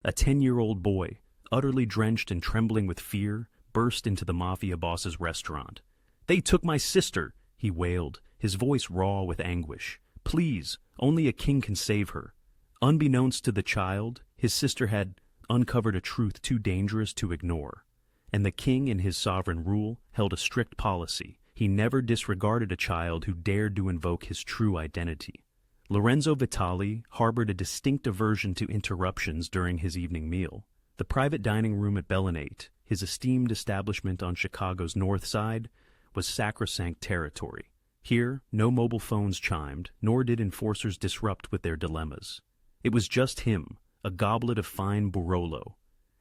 A 10-year-old boy, utterly drenched and trembling with fear, burst into the Mafia boss's restaurant. "They took my sister," he wailed, his voice raw with anguish. "Please, only a king can save her." Unbeknownst to the child, his sister had uncovered a truth too dangerous to ignore. And the king in his sovereign rule held a strict policy. He never disregarded a child who dared to invoke his true identity. Lorenzo Vitali harbored a distinct aversion to interruptions during his evening meal. The private dining room at Bellinate, his esteemed establishment on Chicago's North Side, was sacrosanct territory. Here, no mobile phones chimed, nor did enforcers disrupt with their dilemmas. It was just him, a goblet of fine Barolo,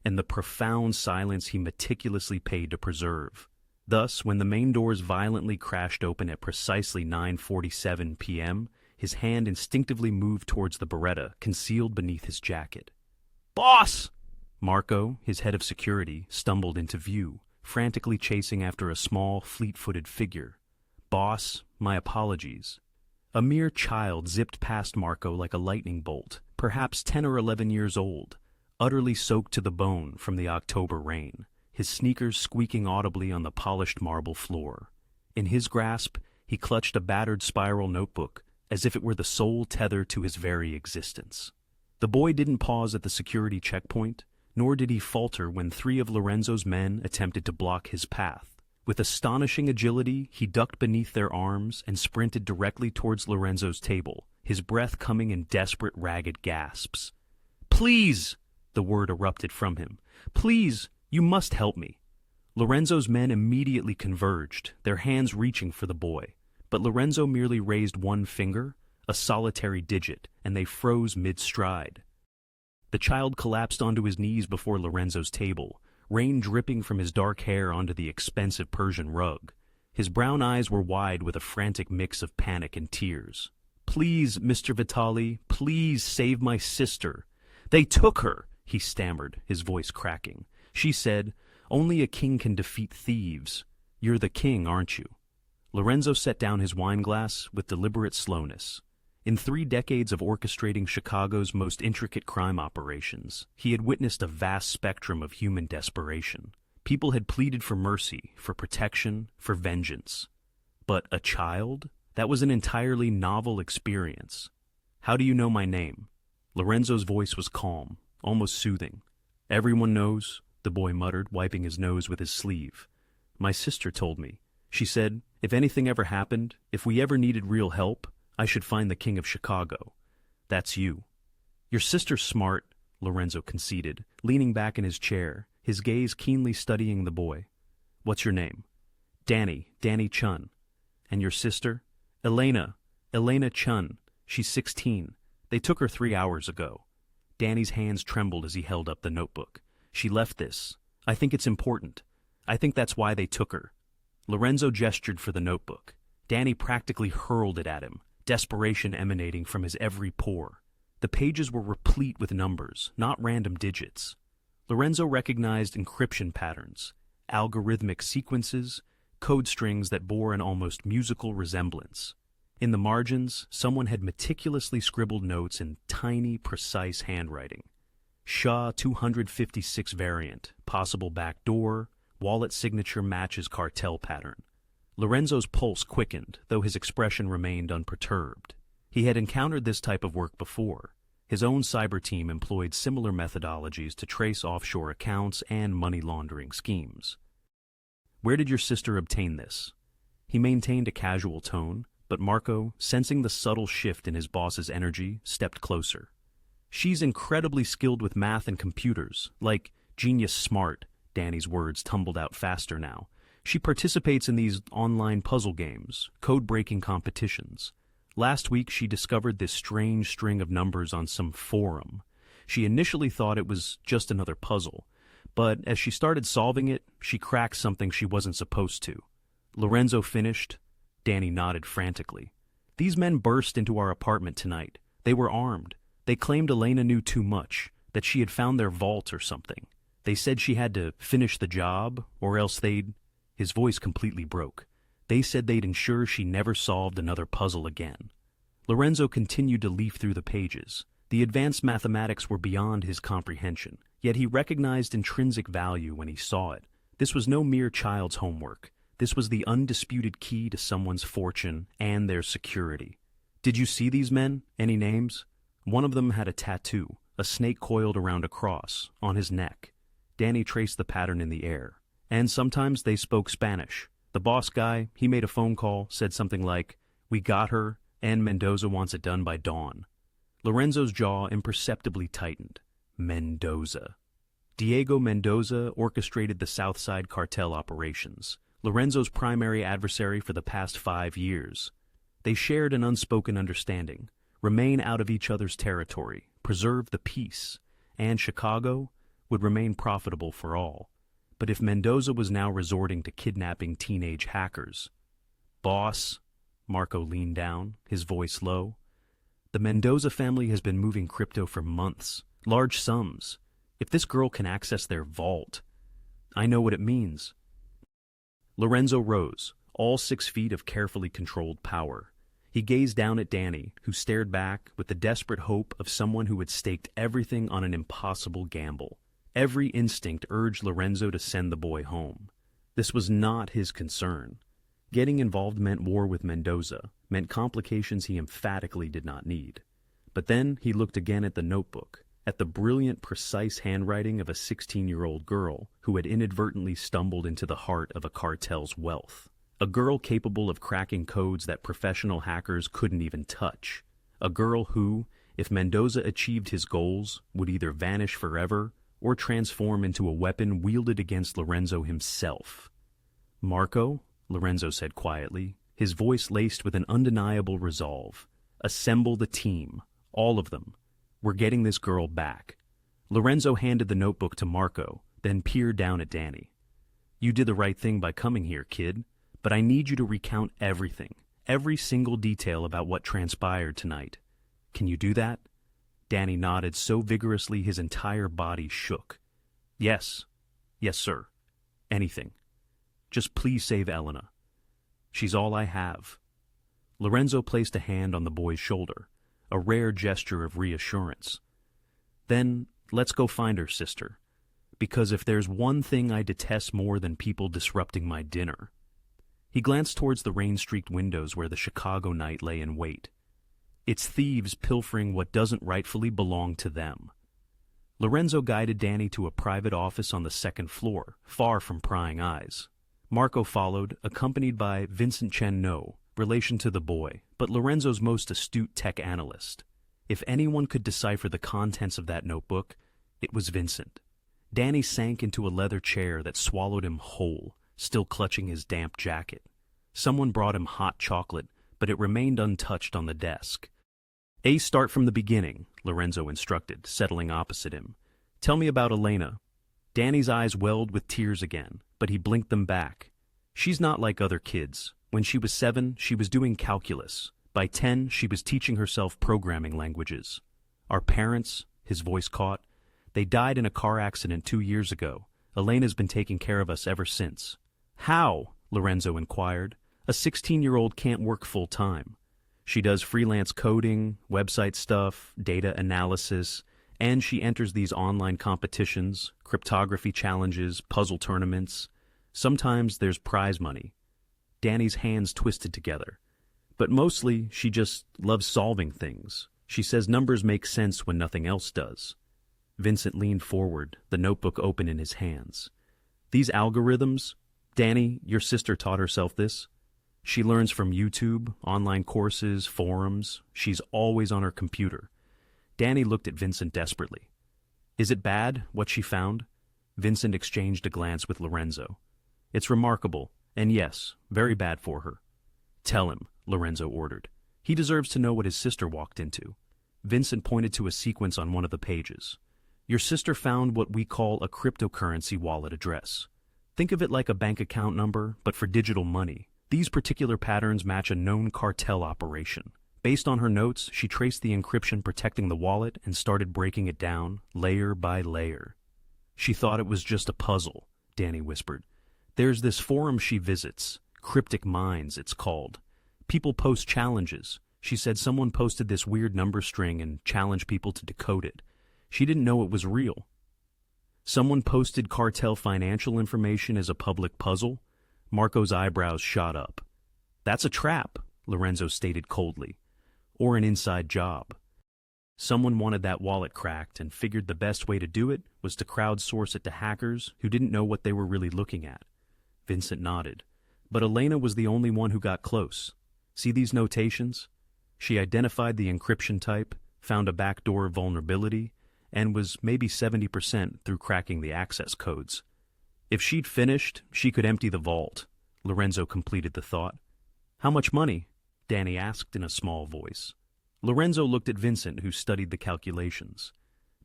and the profound silence he meticulously paid to preserve. Thus, when the main doors violently crashed open at precisely 9:47 p.m., his hand instinctively moved towards the Beretta concealed beneath his jacket. "Boss!" Marco, his head of security, stumbled into view, frantically chasing after a small, fleet-footed figure. "Boss, my apologies." A mere child zipped past Marco like a lightning bolt, perhaps 10 or 11 years old, utterly soaked to the bone from the October rain, his sneakers squeaking audibly on the polished marble floor. In his grasp, he clutched a battered spiral notebook, as if it were the sole tether to his very existence. The boy didn't pause at the security checkpoint, nor did he falter when 3 of Lorenzo's men attempted to block his path. With astonishing agility, he ducked beneath their arms and sprinted directly towards Lorenzo's table, his breath coming in desperate, ragged gasps. "Please!" the word erupted from him. "Please, you must help me." Lorenzo's men immediately converged, their hands reaching for the boy. But Lorenzo merely raised one finger, a solitary digit, and they froze mid-stride. The child collapsed onto his knees before Lorenzo's table, rain dripping from his dark hair onto the expensive Persian rug. His brown eyes were wide with a frantic mix of panic and tears. "Please, Mr. Vitali, please save my sister." "They took her," he stammered, his voice cracking. "She said, 'Only a king can defeat thieves.' You're the king, aren't you?" Lorenzo set down his wineglass with deliberate slowness. In 3 decades of orchestrating Chicago's most intricate crime operations, he had witnessed a vast spectrum of human desperation. People had pleaded for mercy, for protection, for vengeance. But a child? That was an entirely novel experience. "How do you know my name?" Lorenzo's voice was calm, almost soothing. "Everyone knows," the boy muttered, wiping his nose with his sleeve. "My sister told me. She said, if anything ever happened, if we ever needed real help, I should find the King of Chicago. That's you." "Your sister's smart," Lorenzo conceded, leaning back in his chair, his gaze keenly studying the boy. "What's your name?" Danny Chun." "And your sister?" Elena Chun. She's 16. They took her 3 hours ago." Danny's hands trembled as he held up the notebook. "She left this. I think it's important. I think that's why they took her." Lorenzo gestured for the notebook. Danny practically hurled it at him, desperation emanating from his every pore. The pages were replete with numbers, not random digits. Lorenzo recognized encryption patterns, algorithmic sequences, code strings that bore an almost musical resemblance. In the margins, someone had meticulously scribbled notes in tiny, precise handwriting. SHA 256 variant, possible backdoor, wallet signature matches cartel pattern. Lorenzo's pulse quickened, though his expression remained unperturbed. He had encountered this type of work before. His own cyber team employed similar methodologies to trace offshore accounts and money laundering schemes. "Where did your sister obtain this?" He maintained a casual tone, but Marco, sensing the subtle shift in his boss's energy, stepped closer. "She's incredibly skilled with math and computers, like genius smart." Danny's words tumbled out faster now. "She participates in these online puzzle games, code-breaking competitions. Last week she discovered this strange string of numbers on some forum. She initially thought it was just another puzzle, but as she started solving it, she cracked something she wasn't supposed to." Lorenzo finished. Danny nodded frantically. "These men burst into our apartment tonight. They were armed. They claimed Elena knew too much, that she had found their vault or something. They said she had to finish the job, or else they'd—" His voice completely broke. "They said they'd ensure she never solved another puzzle again." Lorenzo continued to leaf through the pages, The advanced mathematics were beyond his comprehension, yet he recognized intrinsic value when he saw it. This was no mere child's homework. This was the undisputed key to someone's fortune and their security. Did you see these men? Any names? One of them had a tattoo, a snake coiled around a cross, on his neck. Danny traced the pattern in the air. And sometimes they spoke Spanish. The boss guy, he made a phone call, said something like, "We got her, and Mendoza wants it done by dawn." Lorenzo's jaw imperceptibly tightened. Mendoza. Diego Mendoza orchestrated the Southside cartel operations, Lorenzo's primary adversary for the past 5 years. They shared an unspoken understanding: remain out of each other's territory, preserve the peace, and Chicago would remain profitable for all. But if Mendoza was now resorting to kidnapping teenage hackers... Boss, Marco leaned down, his voice low. The Mendoza family has been moving crypto for months, large sums. If this girl can access their vault, I know what it means. Lorenzo rose, all 6 feet of carefully controlled power. He gazed down at Danny, who stared back with the desperate hope of someone who had staked everything on an impossible gamble. Every instinct urged Lorenzo to send the boy home. This was not his concern. Getting involved meant war with Mendoza, meant complications he emphatically did not need. But then he looked again at the notebook, at the brilliant, precise handwriting of a 16-year-old girl who had inadvertently stumbled into the heart of a cartel's wealth. A girl capable of cracking codes that professional hackers couldn't even touch. A girl who, if Mendoza achieved his goals, would either vanish forever or transform into a weapon wielded against Lorenzo himself. "Marco," Lorenzo said quietly, his voice laced with an undeniable resolve, "assemble the team, all of them. We're getting this girl back." Lorenzo handed the notebook to Marco, then peered down at Danny. "You did the right thing by coming here, kid, but I need you to recount everything, every single detail about what transpired tonight. Can you do that?" Danny nodded so vigorously his entire body shook. Yes, sir. Anything. Just please save Elena. She's all I have." Lorenzo placed a hand on the boy's shoulder, a rare gesture of reassurance. "Then let's go find her, sister. Because if there's one thing I detest more than people disrupting my dinner..." He glanced towards the rain-streaked windows where the Chicago night lay in wait. "It's thieves pilfering what doesn't rightfully belong to them." Lorenzo guided Danny to a private office on the 2nd floor, far from prying eyes. Marco followed, accompanied by Vincent Chen No, relation to the boy, but Lorenzo's most astute tech analyst. If anyone could decipher the contents of that notebook, it was Vincent. Danny sank into a leather chair that swallowed him whole, still clutching his damp jacket. Someone brought him hot chocolate, but it remained untouched on the desk. Start from the beginning," Lorenzo instructed, settling opposite him. "Tell me about Elena." Danny's eyes welled with tears again, but he blinked them back. "She's not like other kids. When she was 7, she was doing calculus. By 10, she was teaching herself programming languages. Our parents," his voice caught, "they died in a car accident 2 years ago. Elena's been taking care of us ever since." "How?" Lorenzo inquired. "A 16-year-old can't work full-time. She does freelance coding, website stuff, data analysis, and she enters these online competitions, cryptography challenges, puzzle tournaments. Sometimes there's prize money." Danny's hands twisted together. "But mostly, she just loves solving things. She says numbers make sense when nothing else does." Vincent leaned forward, the notebook open in his hands. "These algorithms... Danny, your sister taught herself this. She learns from YouTube, online courses, forums. She's always on her computer." Danny looked at Vincent desperately. "Is it bad, what she found?" Vincent exchanged a glance with Lorenzo. "It's remarkable, and yes, very bad for her." "Tell him," Lorenzo ordered. "He deserves to know what his sister walked into." Vincent pointed to a sequence on one of the pages. "Your sister found what we call a cryptocurrency wallet address. Think of it like a bank account number, but for digital money. These particular patterns match a known cartel operation. Based on her notes, she traced the encryption protecting the wallet and started breaking it down, layer by layer." "She thought it was just a puzzle," Danny whispered. "There's this forum she visits, Cryptic Minds it's called. People post challenges. She said someone posted this weird number string and challenged people to decode it. She didn't know it was real. Someone posted cartel financial information as a public puzzle. Marco's eyebrows shot up. That's a trap, Lorenzo stated coldly. Or an inside job. Someone wanted that wallet cracked and figured the best way to do it was to crowdsource it to hackers who didn't know what they were really looking at. Vincent nodded. But Elena was the only one who got close. See these notations? She identified the encryption type, found a backdoor vulnerability, and was maybe 70% through cracking the access codes. If she'd finished, she could empty the vault. Lorenzo completed the thought. How much money? Danny asked in a small voice. Lorenzo looked at Vincent, who studied the calculations.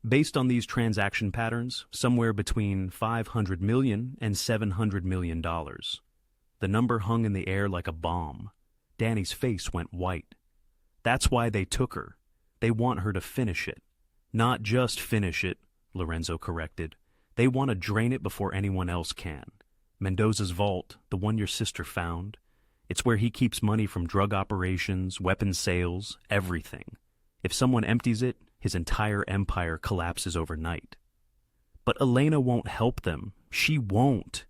Based on these transaction patterns, somewhere between $500 million and $700 million. The number hung in the air like a bomb. Danny's face went white. That's why they took her. They want her to finish it. Not just finish it, Lorenzo corrected. They want to drain it before anyone else can. Mendoza's vault, the one your sister found, it's where he keeps money from drug operations, weapons sales, everything. If someone empties it, his entire empire collapses overnight. But Elena won't help them. She won't.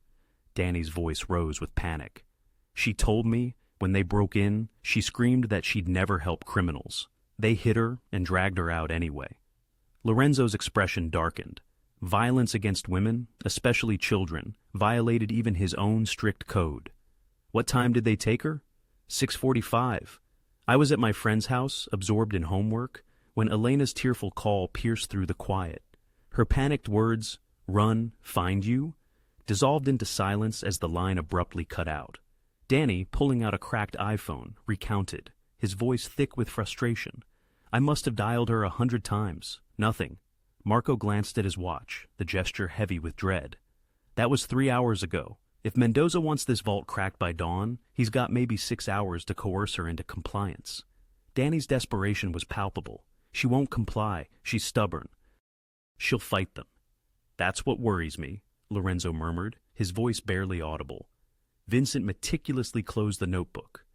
Danny's voice rose with panic. She told me, when they broke in, she screamed that she'd never help criminals. They hit her and dragged her out anyway. Lorenzo's expression darkened. Violence against women, especially children, violated even his own strict code. What time did they take her? 6:45. I was at my friend's house, absorbed in homework, when Elena's tearful call pierced through the quiet. Her panicked words, "Run, find you," dissolved into silence as the line abruptly cut out. Danny, pulling out a cracked iPhone, recounted, his voice thick with frustration. I must have dialed her 100 times. Nothing. Marco glanced at his watch, the gesture heavy with dread. That was 3 hours ago. If Mendoza wants this vault cracked by dawn, he's got maybe 6 hours to coerce her into compliance. Danny's desperation was palpable. She won't comply. She's stubborn. She'll fight them. That's what worries me, Lorenzo murmured, his voice barely audible. Vincent meticulously closed the notebook.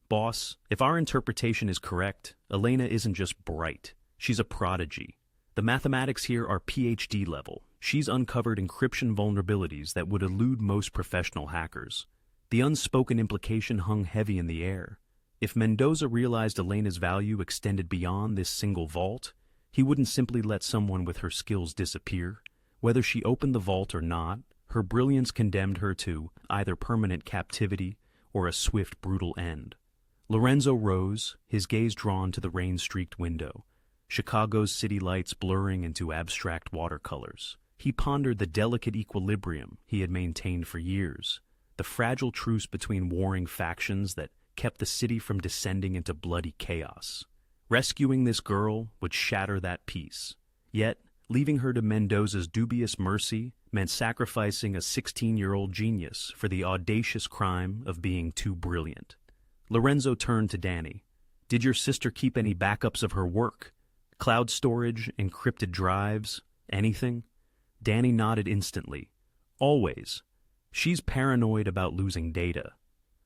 Boss, if our interpretation is correct, Elena isn't just bright. She's a prodigy. The mathematics here are PhD level. She's uncovered encryption vulnerabilities that would elude most professional hackers. The unspoken implication hung heavy in the air. If Mendoza realized Elena's value extended beyond this single vault, he wouldn't simply let someone with her skills disappear. Whether she opened the vault or not, her brilliance condemned her to either permanent captivity or a swift, brutal end. Lorenzo rose, his gaze drawn to the rain-streaked window, Chicago's city lights blurring into abstract watercolors. He pondered the delicate equilibrium he had maintained for years, the fragile truce between warring factions that kept the city from descending into bloody chaos. Rescuing this girl would shatter that peace. Yet, leaving her to Mendoza's dubious mercy meant sacrificing a 16-year-old genius for the audacious crime of being too brilliant. Lorenzo turned to Danny. Did your sister keep any backups of her work? Cloud storage, encrypted drives, anything? Danny nodded instantly. Always. She's paranoid about losing data.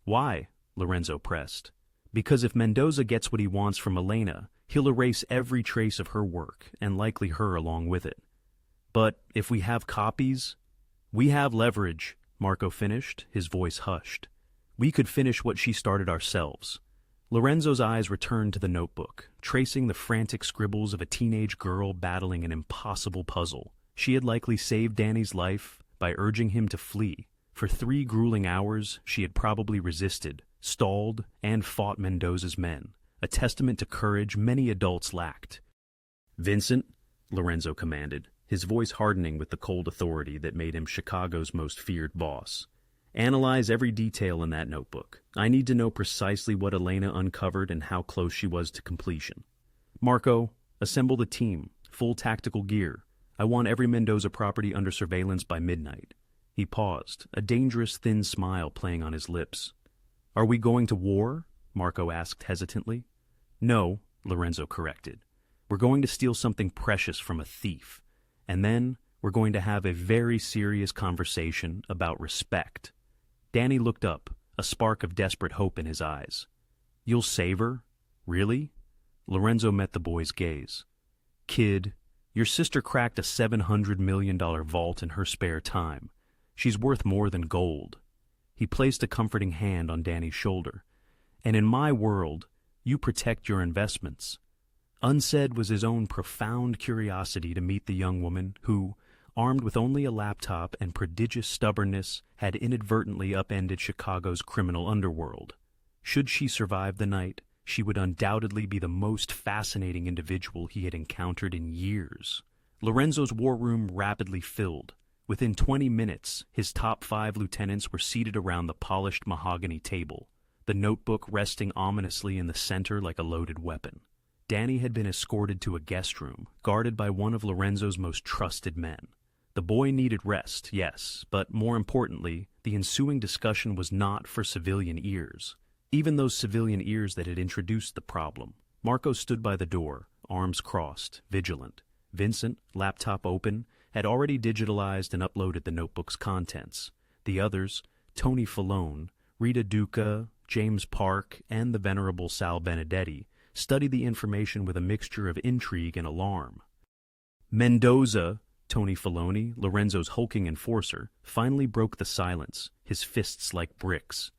Why? Lorenzo pressed. Because if Mendoza gets what he wants from Elena, he'll erase every trace of her work, and likely her along with it. But if we have copies? We have leverage, Marco finished, his voice hushed. We could finish what she started ourselves. Lorenzo's eyes returned to the notebook, tracing the frantic scribbles of a teenage girl battling an impossible puzzle. She had likely saved Danny's life by urging him to flee. For 3 grueling hours, she had probably resisted, stalled, and fought Mendoza's men, a testament to courage many adults lacked. Vincent, Lorenzo commanded, his voice hardening with the cold authority that made him Chicago's most feared boss. Analyze every detail in that notebook. I need to know precisely what Elena uncovered and how close she was to completion. Marco, assemble the team, full tactical gear. I want every Mendoza property under surveillance by midnight. He paused, a dangerous thin smile playing on his lips. Are we going to war? Marco asked hesitantly. No, Lorenzo corrected. We're going to steal something precious from a thief. And then we're going to have a very serious conversation about respect. Danny looked up, a spark of desperate hope in his eyes. You'll save her? Really? Lorenzo met the boy's gaze. Kid, your sister cracked a $700 million vault in her spare time. She's worth more than gold. He placed a comforting hand on Danny's shoulder. And in my world, you protect your investments. Unsaid was his own profound curiosity to meet the young woman who, armed with only a laptop and prodigious stubbornness, had inadvertently upended Chicago's criminal underworld. Should she survive the night, she would undoubtedly be the most fascinating individual he had encountered in years. Lorenzo's war room rapidly filled. Within 20 minutes, his top 5 lieutenants were seated around the polished mahogany table, the notebook resting ominously in the center like a loaded weapon. Danny had been escorted to a guest room, guarded by one of Lorenzo's most trusted men. The boy needed rest, yes, but more importantly, the ensuing discussion was not for civilian ears. Even those civilian ears that had introduced the problem. Marco stood by the door, arms crossed, vigilant. Vincent, laptop open, had already digitalized and uploaded the notebook's contents. The others, Tony Falone, Rita Duca, James Park, and the venerable Sal Benedetti, studied the information with a mixture of intrigue and alarm. Mendoza, Tony Falone, Lorenzo's hulking enforcer, finally broke the silence, his fists like bricks.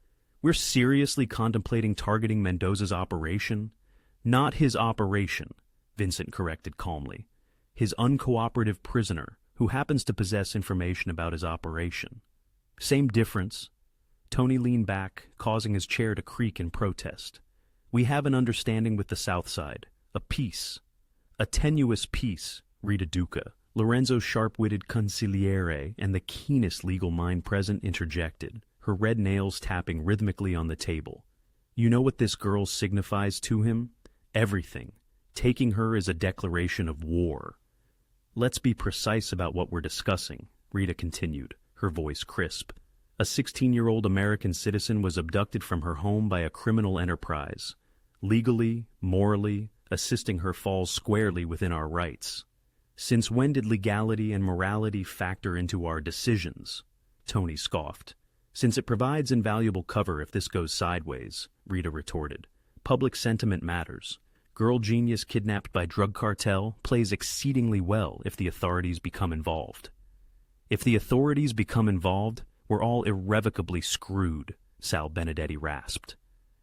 We're seriously contemplating targeting Mendoza's operation? Not his operation, Vincent corrected calmly. His uncooperative prisoner, who happens to possess information about his operation. Same difference. Tony leaned back, causing his chair to creak in protest. We have an understanding with the South Side. A peace. A tenuous peace, Rita Duca. Lorenzo's sharp-witted consigliere and the keenest legal mind present interjected, her red nails tapping rhythmically on the table. You know what this girl signifies to him? Everything. Taking her is a declaration of war. Let's be precise about what we're discussing, Rita continued, her voice crisp. A 16-year-old American citizen was abducted from her home by a criminal enterprise. Legally, morally, assisting her falls squarely within our rights. Since when did legality and morality factor into our decisions? Tony scoffed. Since it provides invaluable cover if this goes sideways, Rita retorted. Public sentiment matters. Girl genius kidnapped by drug cartel plays exceedingly well if the authorities become involved. If the authorities become involved, we're all irrevocably screwed, Sal Benedetti rasped.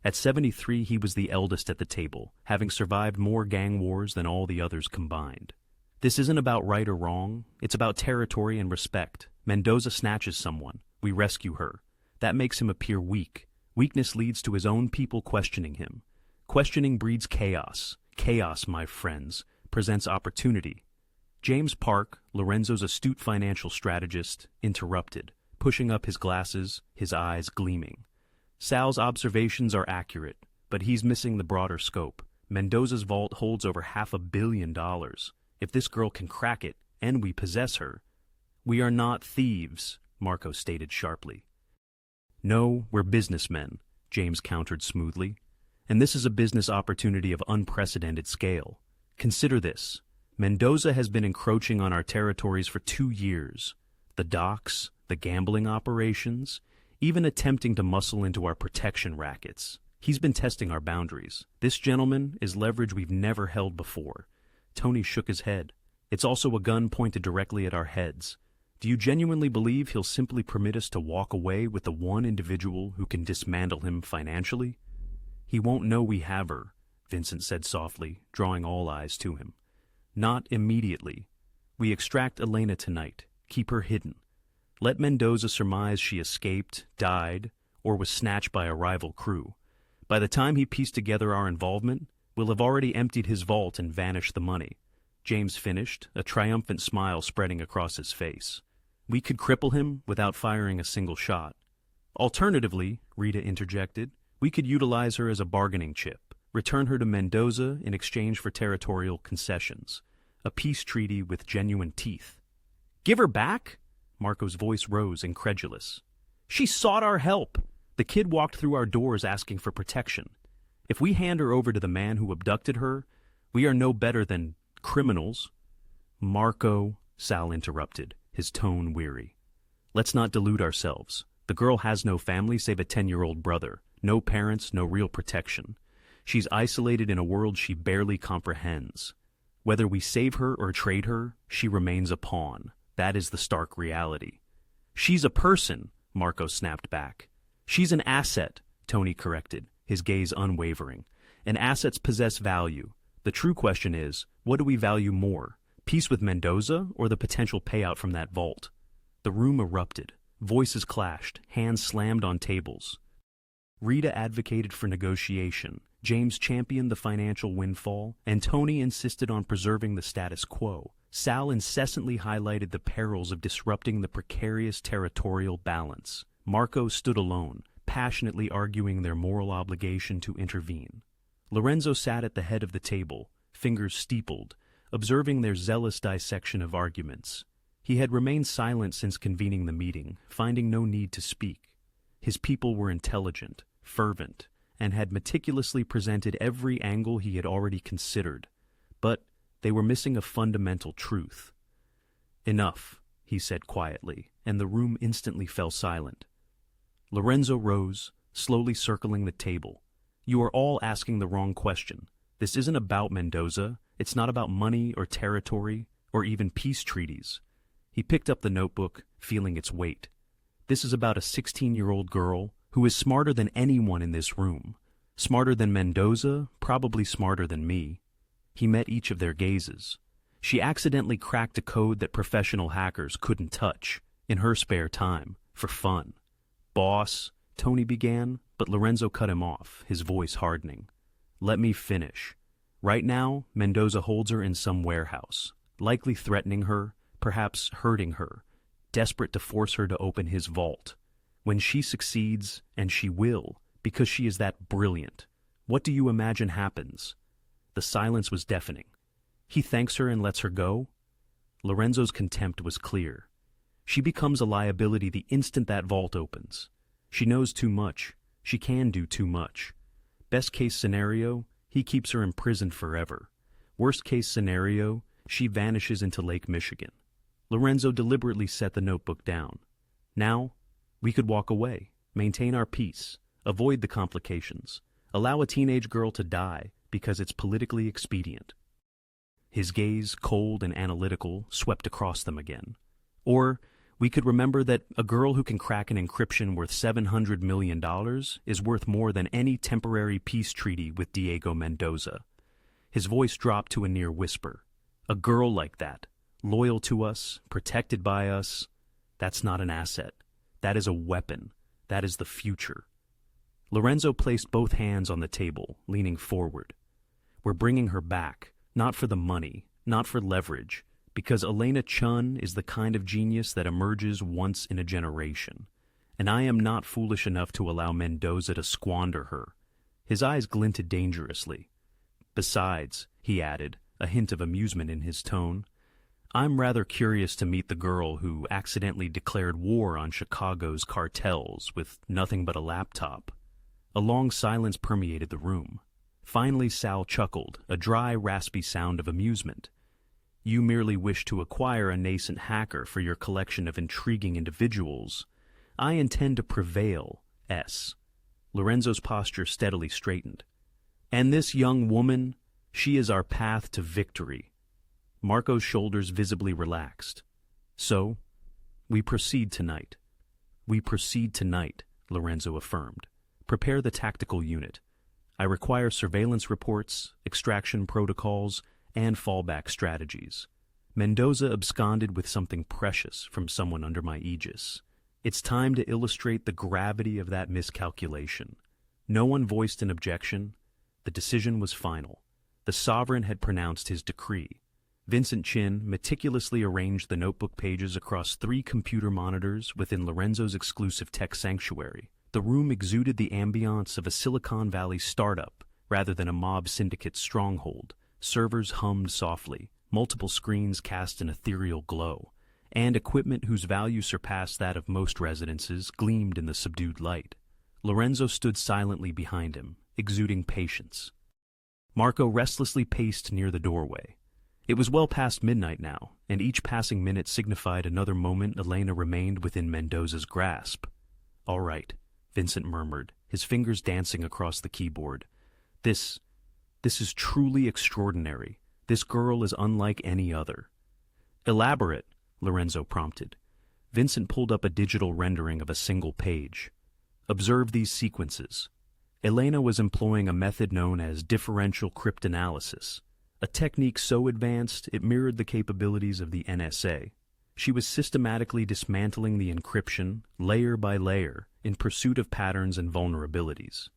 At 73, he was the eldest at the table, having survived more gang wars than all the others combined. This isn't about right or wrong, it's about territory and respect. Mendoza snatches someone, we rescue her. That makes him appear weak. Weakness leads to his own people questioning him. Questioning breeds chaos. Chaos, my friends, presents opportunity. James Park, Lorenzo's astute financial strategist, interrupted, pushing up his glasses, his eyes gleaming. Sal's observations are accurate, but he's missing the broader scope. Mendoza's vault holds over $500 million. If this girl can crack it, and we possess her. We are not thieves, Marco stated sharply. No, we're businessmen, James countered smoothly. And this is a business opportunity of unprecedented scale. Consider this. Mendoza has been encroaching on our territories for 2 years. The docks, the gambling operations, even attempting to muscle into our protection rackets. He's been testing our boundaries. This gentleman is leverage we've never held before. Tony shook his head. It's also a gun pointed directly at our heads. Do you genuinely believe he'll simply permit us to walk away with the one individual who can dismantle him financially? He won't know we have her, Vincent said softly, drawing all eyes to him. Not immediately. We extract Elena tonight. Keep her hidden. Let Mendoza surmise she escaped, died, or was snatched by a rival crew. By the time he pieced together our involvement, we'll have already emptied his vault and vanished the money. James finished, a triumphant smile spreading across his face. We could cripple him without firing a single shot. Alternatively, Rita interjected, we could utilize her as a bargaining chip, return her to Mendoza in exchange for territorial concessions, a peace treaty with genuine teeth. Give her back? Marco's voice rose, incredulous. She sought our help. The kid walked through our doors asking for protection. If we hand her over to the man who abducted her, we are no better than criminals. Marco, Sal interrupted, his tone weary. Let's not delude ourselves. The girl has no family save a 10-year-old brother. No parents, no real protection. She's isolated in a world she barely comprehends. Whether we save her or trade her, she remains a pawn. That is the stark reality. She's a person, Marco snapped back. She's an asset, Tony corrected, his gaze unwavering. And assets possess value. The true question is, what do we value more? Peace with Mendoza or the potential payout from that vault? The room erupted. Voices clashed. Hands slammed on tables. Rita advocated for negotiation. James championed the financial windfall, and Tony insisted on preserving the status quo. Sal incessantly highlighted the perils of disrupting the precarious territorial balance. Marco stood alone, passionately arguing their moral obligation to intervene. Lorenzo sat at the head of the table, fingers steepled, observing their zealous dissection of arguments. He had remained silent since convening the meeting, finding no need to speak. His people were intelligent, fervent, and had meticulously presented every angle he had already considered, but they were missing a fundamental truth. "Enough," he said quietly, and the room instantly fell silent. Lorenzo rose, slowly circling the table. "You are all asking the wrong question. This isn't about Mendoza. It's not about money or territory or even peace treaties." He picked up the notebook, feeling its weight. "This is about a 16-year-old girl who is smarter than anyone in this room. Smarter than Mendoza, probably smarter than me." He met each of their gazes. She accidentally cracked a code that professional hackers couldn't touch, in her spare time, for fun. "Boss," Tony began, but Lorenzo cut him off, his voice hardening. "Let me finish. Right now, Mendoza holds her in some warehouse, likely threatening her, perhaps hurting her, desperate to force her to open his vault. When she succeeds, and she will, because she is that brilliant, what do you imagine happens?" The silence was deafening. He thanks her and lets her go? Lorenzo's contempt was clear. She becomes a liability the instant that vault opens. She knows too much. She can do too much. Best case scenario, he keeps her imprisoned forever. Worst case scenario, she vanishes into Lake Michigan. Lorenzo deliberately set the notebook down. Now, we could walk away, maintain our peace, avoid the complications, allow a teenage girl to die because it's politically expedient. His gaze, cold and analytical, swept across them again. Or we could remember that a girl who can crack an encryption worth $700 million is worth more than any temporary peace treaty with Diego Mendoza. His voice dropped to a near whisper. A girl like that, loyal to us, protected by us, that's not an asset. That is a weapon. That is the future. Lorenzo placed both hands on the table, leaning forward. We're bringing her back, not for the money, not for leverage, because Elena Chun is the kind of genius that emerges once in a generation. And I am not foolish enough to allow Mendoza to squander her. His eyes glinted dangerously. Besides, he added, a hint of amusement in his tone, I'm rather curious to meet the girl who accidentally declared war on Chicago's cartels with nothing but a laptop. A long silence permeated the room. Finally Sal chuckled, a dry, raspy sound of amusement. You merely wish to acquire a nascent hacker for your collection of intriguing individuals. I intend to prevail, S. Lorenzo's posture steadily straightened. And this young woman, she is our path to victory. Marco's shoulders visibly relaxed. So, we proceed tonight. We proceed tonight, Lorenzo affirmed. Prepare the tactical unit. I require surveillance reports, extraction protocols, and fallback strategies. Mendoza absconded with something precious from someone under my aegis. It's time to illustrate the gravity of that miscalculation. No one voiced an objection. The decision was final. The sovereign had pronounced his decree. Vincent Chin meticulously arranged the notebook pages across 3 computer monitors within Lorenzo's exclusive tech sanctuary. The room exuded the ambiance of a Silicon Valley startup rather than a mob syndicate stronghold. Servers hummed softly, multiple screens cast an ethereal glow, and equipment whose value surpassed that of most residences gleamed in the subdued light. Lorenzo stood silently behind him, exuding patience. Marco restlessly paced near the doorway. It was well past midnight now, and each passing minute signified another moment Elena remained within Mendoza's grasp. All right, Vincent murmured, his fingers dancing across the keyboard. This is truly extraordinary. This girl is unlike any other." "Elaborate," Lorenzo prompted. Vincent pulled up a digital rendering of a single page. "Observe these sequences." Elena was employing a method known as differential cryptanalysis, a technique so advanced it mirrored the capabilities of the NSA. She was systematically dismantling the encryption, layer by layer, in pursuit of patterns and vulnerabilities.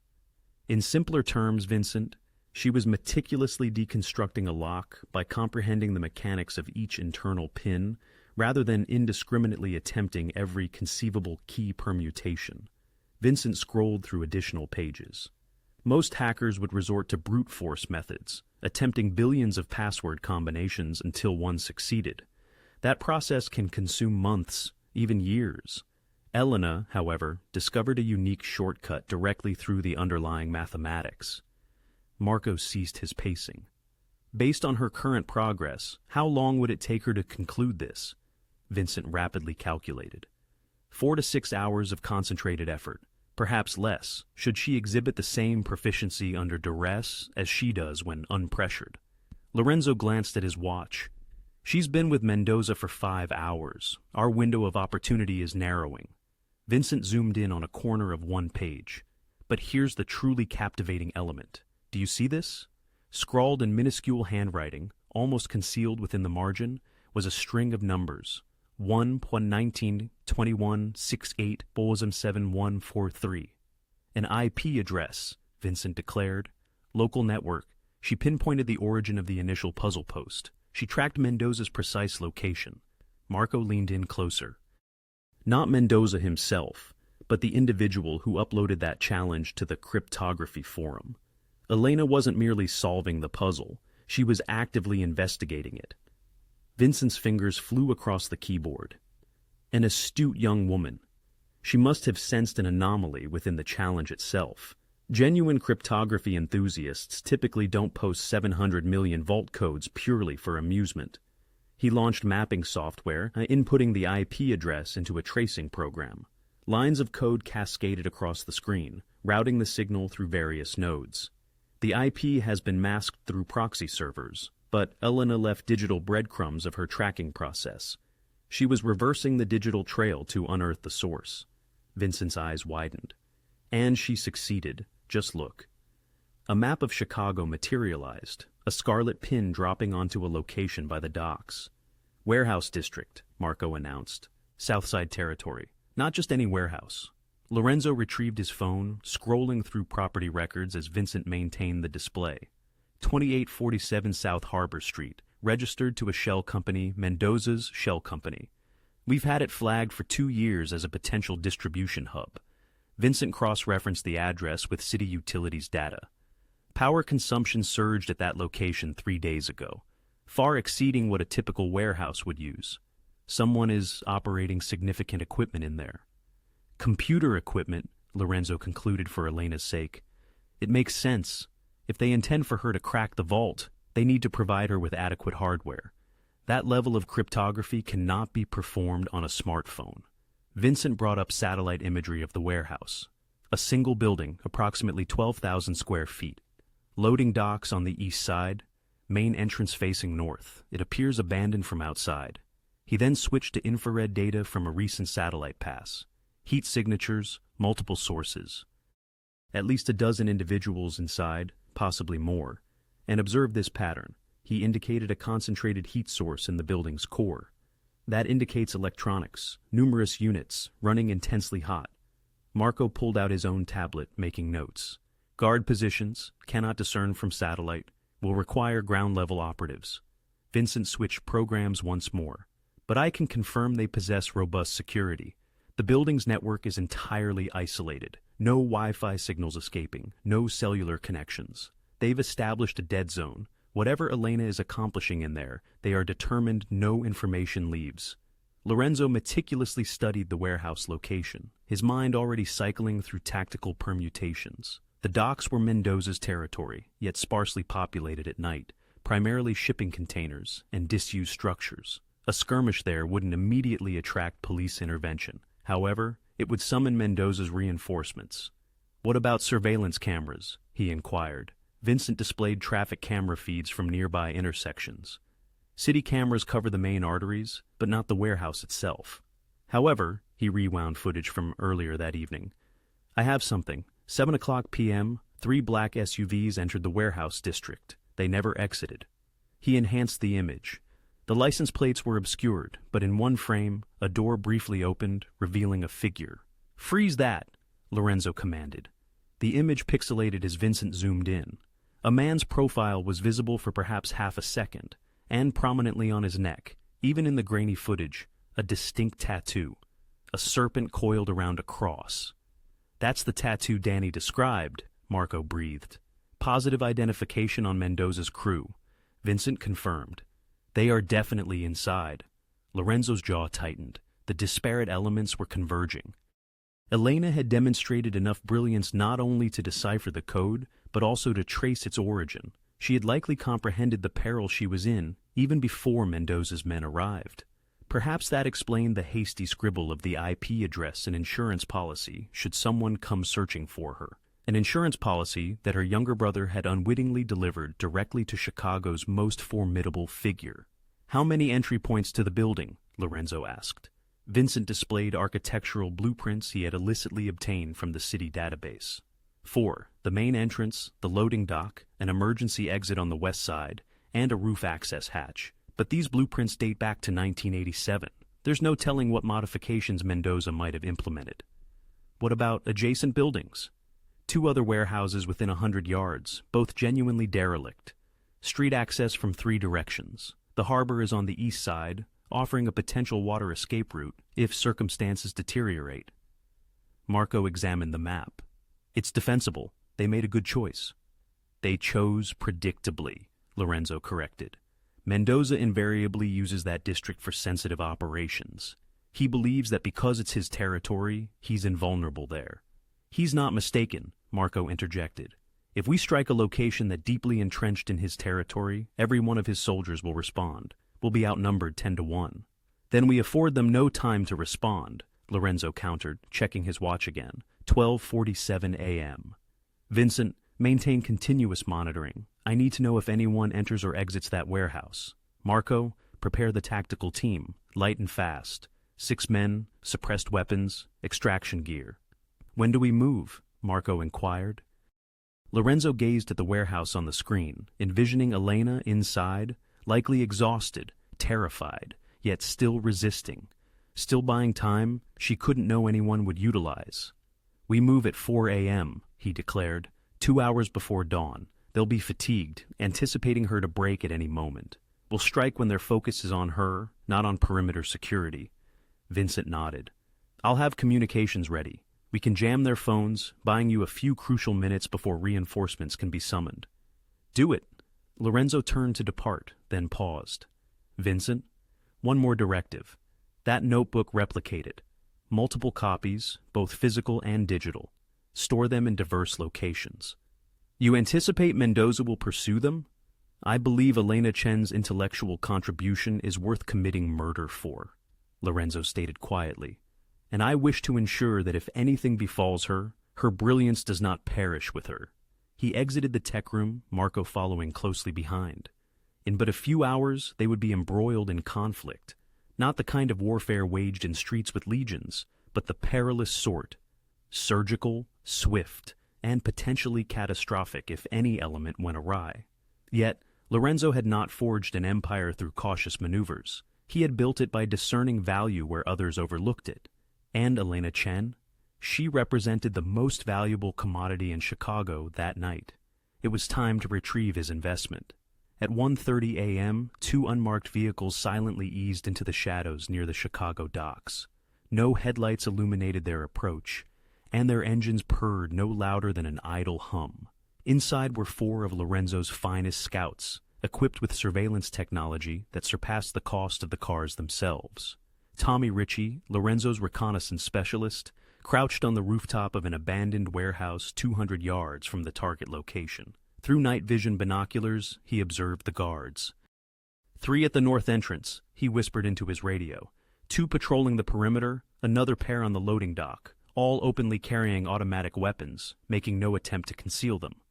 In simpler terms, Vincent, she was meticulously deconstructing a lock by comprehending the mechanics of each internal pin, rather than indiscriminately attempting every conceivable key permutation. Vincent scrolled through additional pages. Most hackers would resort to brute force methods, attempting billions of password combinations until one succeeded. That process can consume months, even years. Elena, however, discovered a unique shortcut directly through the underlying mathematics. Marco ceased his pacing. Based on her current progress, how long would it take her to conclude this? Vincent rapidly calculated. 4 to 6 hours of concentrated effort, perhaps less, should she exhibit the same proficiency under duress as she does when unpressured. Lorenzo glanced at his watch. "She's been with Mendoza for 5 hours. Our window of opportunity is narrowing." Vincent zoomed in on a corner of one page. But here's the truly captivating element. Do you see this? Scrawled in minuscule handwriting, almost concealed within the margin, was a string of numbers. 1.19.21.68.7143. An IP address, Vincent declared. Local network. She pinpointed the origin of the initial puzzle post. She tracked Mendoza's precise location. Marco leaned in closer. Not Mendoza himself, but the individual who uploaded that challenge to the cryptography forum. Elena wasn't merely solving the puzzle, she was actively investigating it. Vincent's fingers flew across the keyboard. An astute young woman. She must have sensed an anomaly within the challenge itself. Genuine cryptography enthusiasts typically don't post 700 million vault codes purely for amusement. He launched mapping software, inputting the IP address into a tracing program. Lines of code cascaded across the screen, routing the signal through various nodes. The IP has been masked through proxy servers, but Elena left digital breadcrumbs of her tracking process. She was reversing the digital trail to unearth the source. Vincent's eyes widened. And she succeeded. Just look. A map of Chicago materialized, a scarlet pin dropping onto a location by the docks. "Warehouse District," Marco announced. "Southside Territory. Not just any warehouse." Lorenzo retrieved his phone, scrolling through property records as Vincent maintained the display. 2847 South Harbor Street, registered to a shell company, Mendoza's Shell Company. "We've had it flagged for 2 years as a potential distribution hub." Vincent cross-referenced the address with city utilities data. Power consumption surged at that location 3 days ago, far exceeding what a typical warehouse would use. Someone is operating significant equipment in there. Computer equipment, Lorenzo concluded for Elena's sake. It makes sense. If they intend for her to crack the vault, they need to provide her with adequate hardware. That level of cryptography cannot be performed on a smartphone. Vincent brought up satellite imagery of the warehouse. A single building, approximately 12,000 square feet. Loading docks on the east side, main entrance facing north. It appears abandoned from outside. He then switched to infrared data from a recent satellite pass. Heat signatures, multiple sources. At least a dozen individuals inside, possibly more. And observed this pattern. He indicated a concentrated heat source in the building's core. That indicates electronics, numerous units, running intensely hot. Marco pulled out his own tablet, making notes. Guard positions, cannot discern from satellite, will require ground-level operatives. Vincent switched programs once more. But I can confirm they possess robust security. The building's network is entirely isolated. No Wi-Fi signals escaping, no cellular connections. They've established a dead zone. Whatever Elena is accomplishing in there, they are determined no information leaves. Lorenzo meticulously studied the warehouse location, his mind already cycling through tactical permutations. The docks were Mendoza's territory, yet sparsely populated at night, primarily shipping containers and disused structures. A skirmish there wouldn't immediately attract police intervention. However, it would summon Mendoza's reinforcements. "What about surveillance cameras?" he inquired. Vincent displayed traffic camera feeds from nearby intersections. City cameras cover the main arteries, but not the warehouse itself. However, he rewound footage from earlier that evening. I have something. 7 p.m., 3 black SUVs entered the warehouse district. They never exited. He enhanced the image. The license plates were obscured, but in one frame, a door briefly opened, revealing a figure. "Freeze that!" Lorenzo commanded. The image pixelated as Vincent zoomed in. A man's profile was visible for perhaps half a second, and prominently on his neck, even in the grainy footage, a distinct tattoo. A serpent coiled around a cross. "That's the tattoo Danny described," Marco breathed. "Positive identification on Mendoza's crew." Vincent confirmed. "They are definitely inside." Lorenzo's jaw tightened. The disparate elements were converging. Elena had demonstrated enough brilliance not only to decipher the code, but also to trace its origin. She had likely comprehended the peril she was in, even before Mendoza's men arrived. Perhaps that explained the hasty scribble of the IP address and insurance policy should someone come searching for her. An insurance policy that her younger brother had unwittingly delivered directly to Chicago's most formidable figure. "How many entry points to the building?" Lorenzo asked. Vincent displayed architectural blueprints he had illicitly obtained from the city database. 4. The main entrance, the loading dock, an emergency exit on the west side, and a roof access hatch. But these blueprints date back to 1987. There's no telling what modifications Mendoza might have implemented. What about adjacent buildings? 2 other warehouses within 100 yards, both genuinely derelict. Street access from 3 directions. The harbor is on the east side, offering a potential water escape route if circumstances deteriorate. Marco examined the map. "It's defensible. They made a good choice." "They chose predictably," Lorenzo corrected. "Mendoza invariably uses that district for sensitive operations. He believes that because it's his territory, he's invulnerable there." "He's not mistaken," Marco interjected. "If we strike a location that deeply entrenched in his territory, every one of his soldiers will respond. We'll be outnumbered 10-1. "Then we afford them no time to respond," Lorenzo countered, checking his watch again. 12:47 a.m. "Vincent, maintain continuous monitoring. I need to know if anyone enters or exits that warehouse. Marco, prepare the tactical team, light and fast. 6 men, suppressed weapons, extraction gear." "When do we move?" Marco inquired. Lorenzo gazed at the warehouse on the screen, envisioning Elena inside, likely exhausted, terrified, yet still resisting. Still buying time she couldn't know anyone would utilize. "We move at 4 a.m., he declared, 2 hours before dawn. They'll be fatigued, anticipating her to break at any moment. We'll strike when their focus is on her, not on perimeter security." Vincent nodded. "I'll have communications ready. We can jam their phones, buying you a few crucial minutes before reinforcements can be summoned." "Do it." Lorenzo turned to depart, then paused. "Vincent, one more directive. That notebook replicated. Multiple copies, both physical and digital. Store them in diverse locations." "You anticipate Mendoza will pursue them?" "I believe Elena Chun's intellectual contribution is worth committing murder for," Lorenzo stated quietly. "And I wish to ensure that if anything befalls her, her brilliance does not perish with her." He exited the tech room, Marco following closely behind. In but a few hours, they would be embroiled in conflict. Not the kind of warfare waged in streets with legions, but the perilous sort. Surgical, swift, and potentially catastrophic if any element went awry. Yet, Lorenzo had not forged an empire through cautious maneuvers. He had built it by discerning value where others overlooked it. And Elena Chun? She represented the most valuable commodity in Chicago that night. It was time to retrieve his investment. At 1:30 a.m., 2 unmarked vehicles silently eased into the shadows near the Chicago docks. No headlights illuminated their approach, and their engines purred no louder than an idle hum. Inside were 4 of Lorenzo's finest scouts, equipped with surveillance technology that surpassed the cost of the cars themselves. Tommy Ritchie, Lorenzo's reconnaissance specialist, crouched on the rooftop of an abandoned warehouse 200 yards from the target location. Through night vision binoculars, he observed the guards. 3 at the north entrance, he whispered into his radio. 2 patrolling the perimeter, another pair on the loading dock, all openly carrying automatic weapons, making no attempt to conceal them.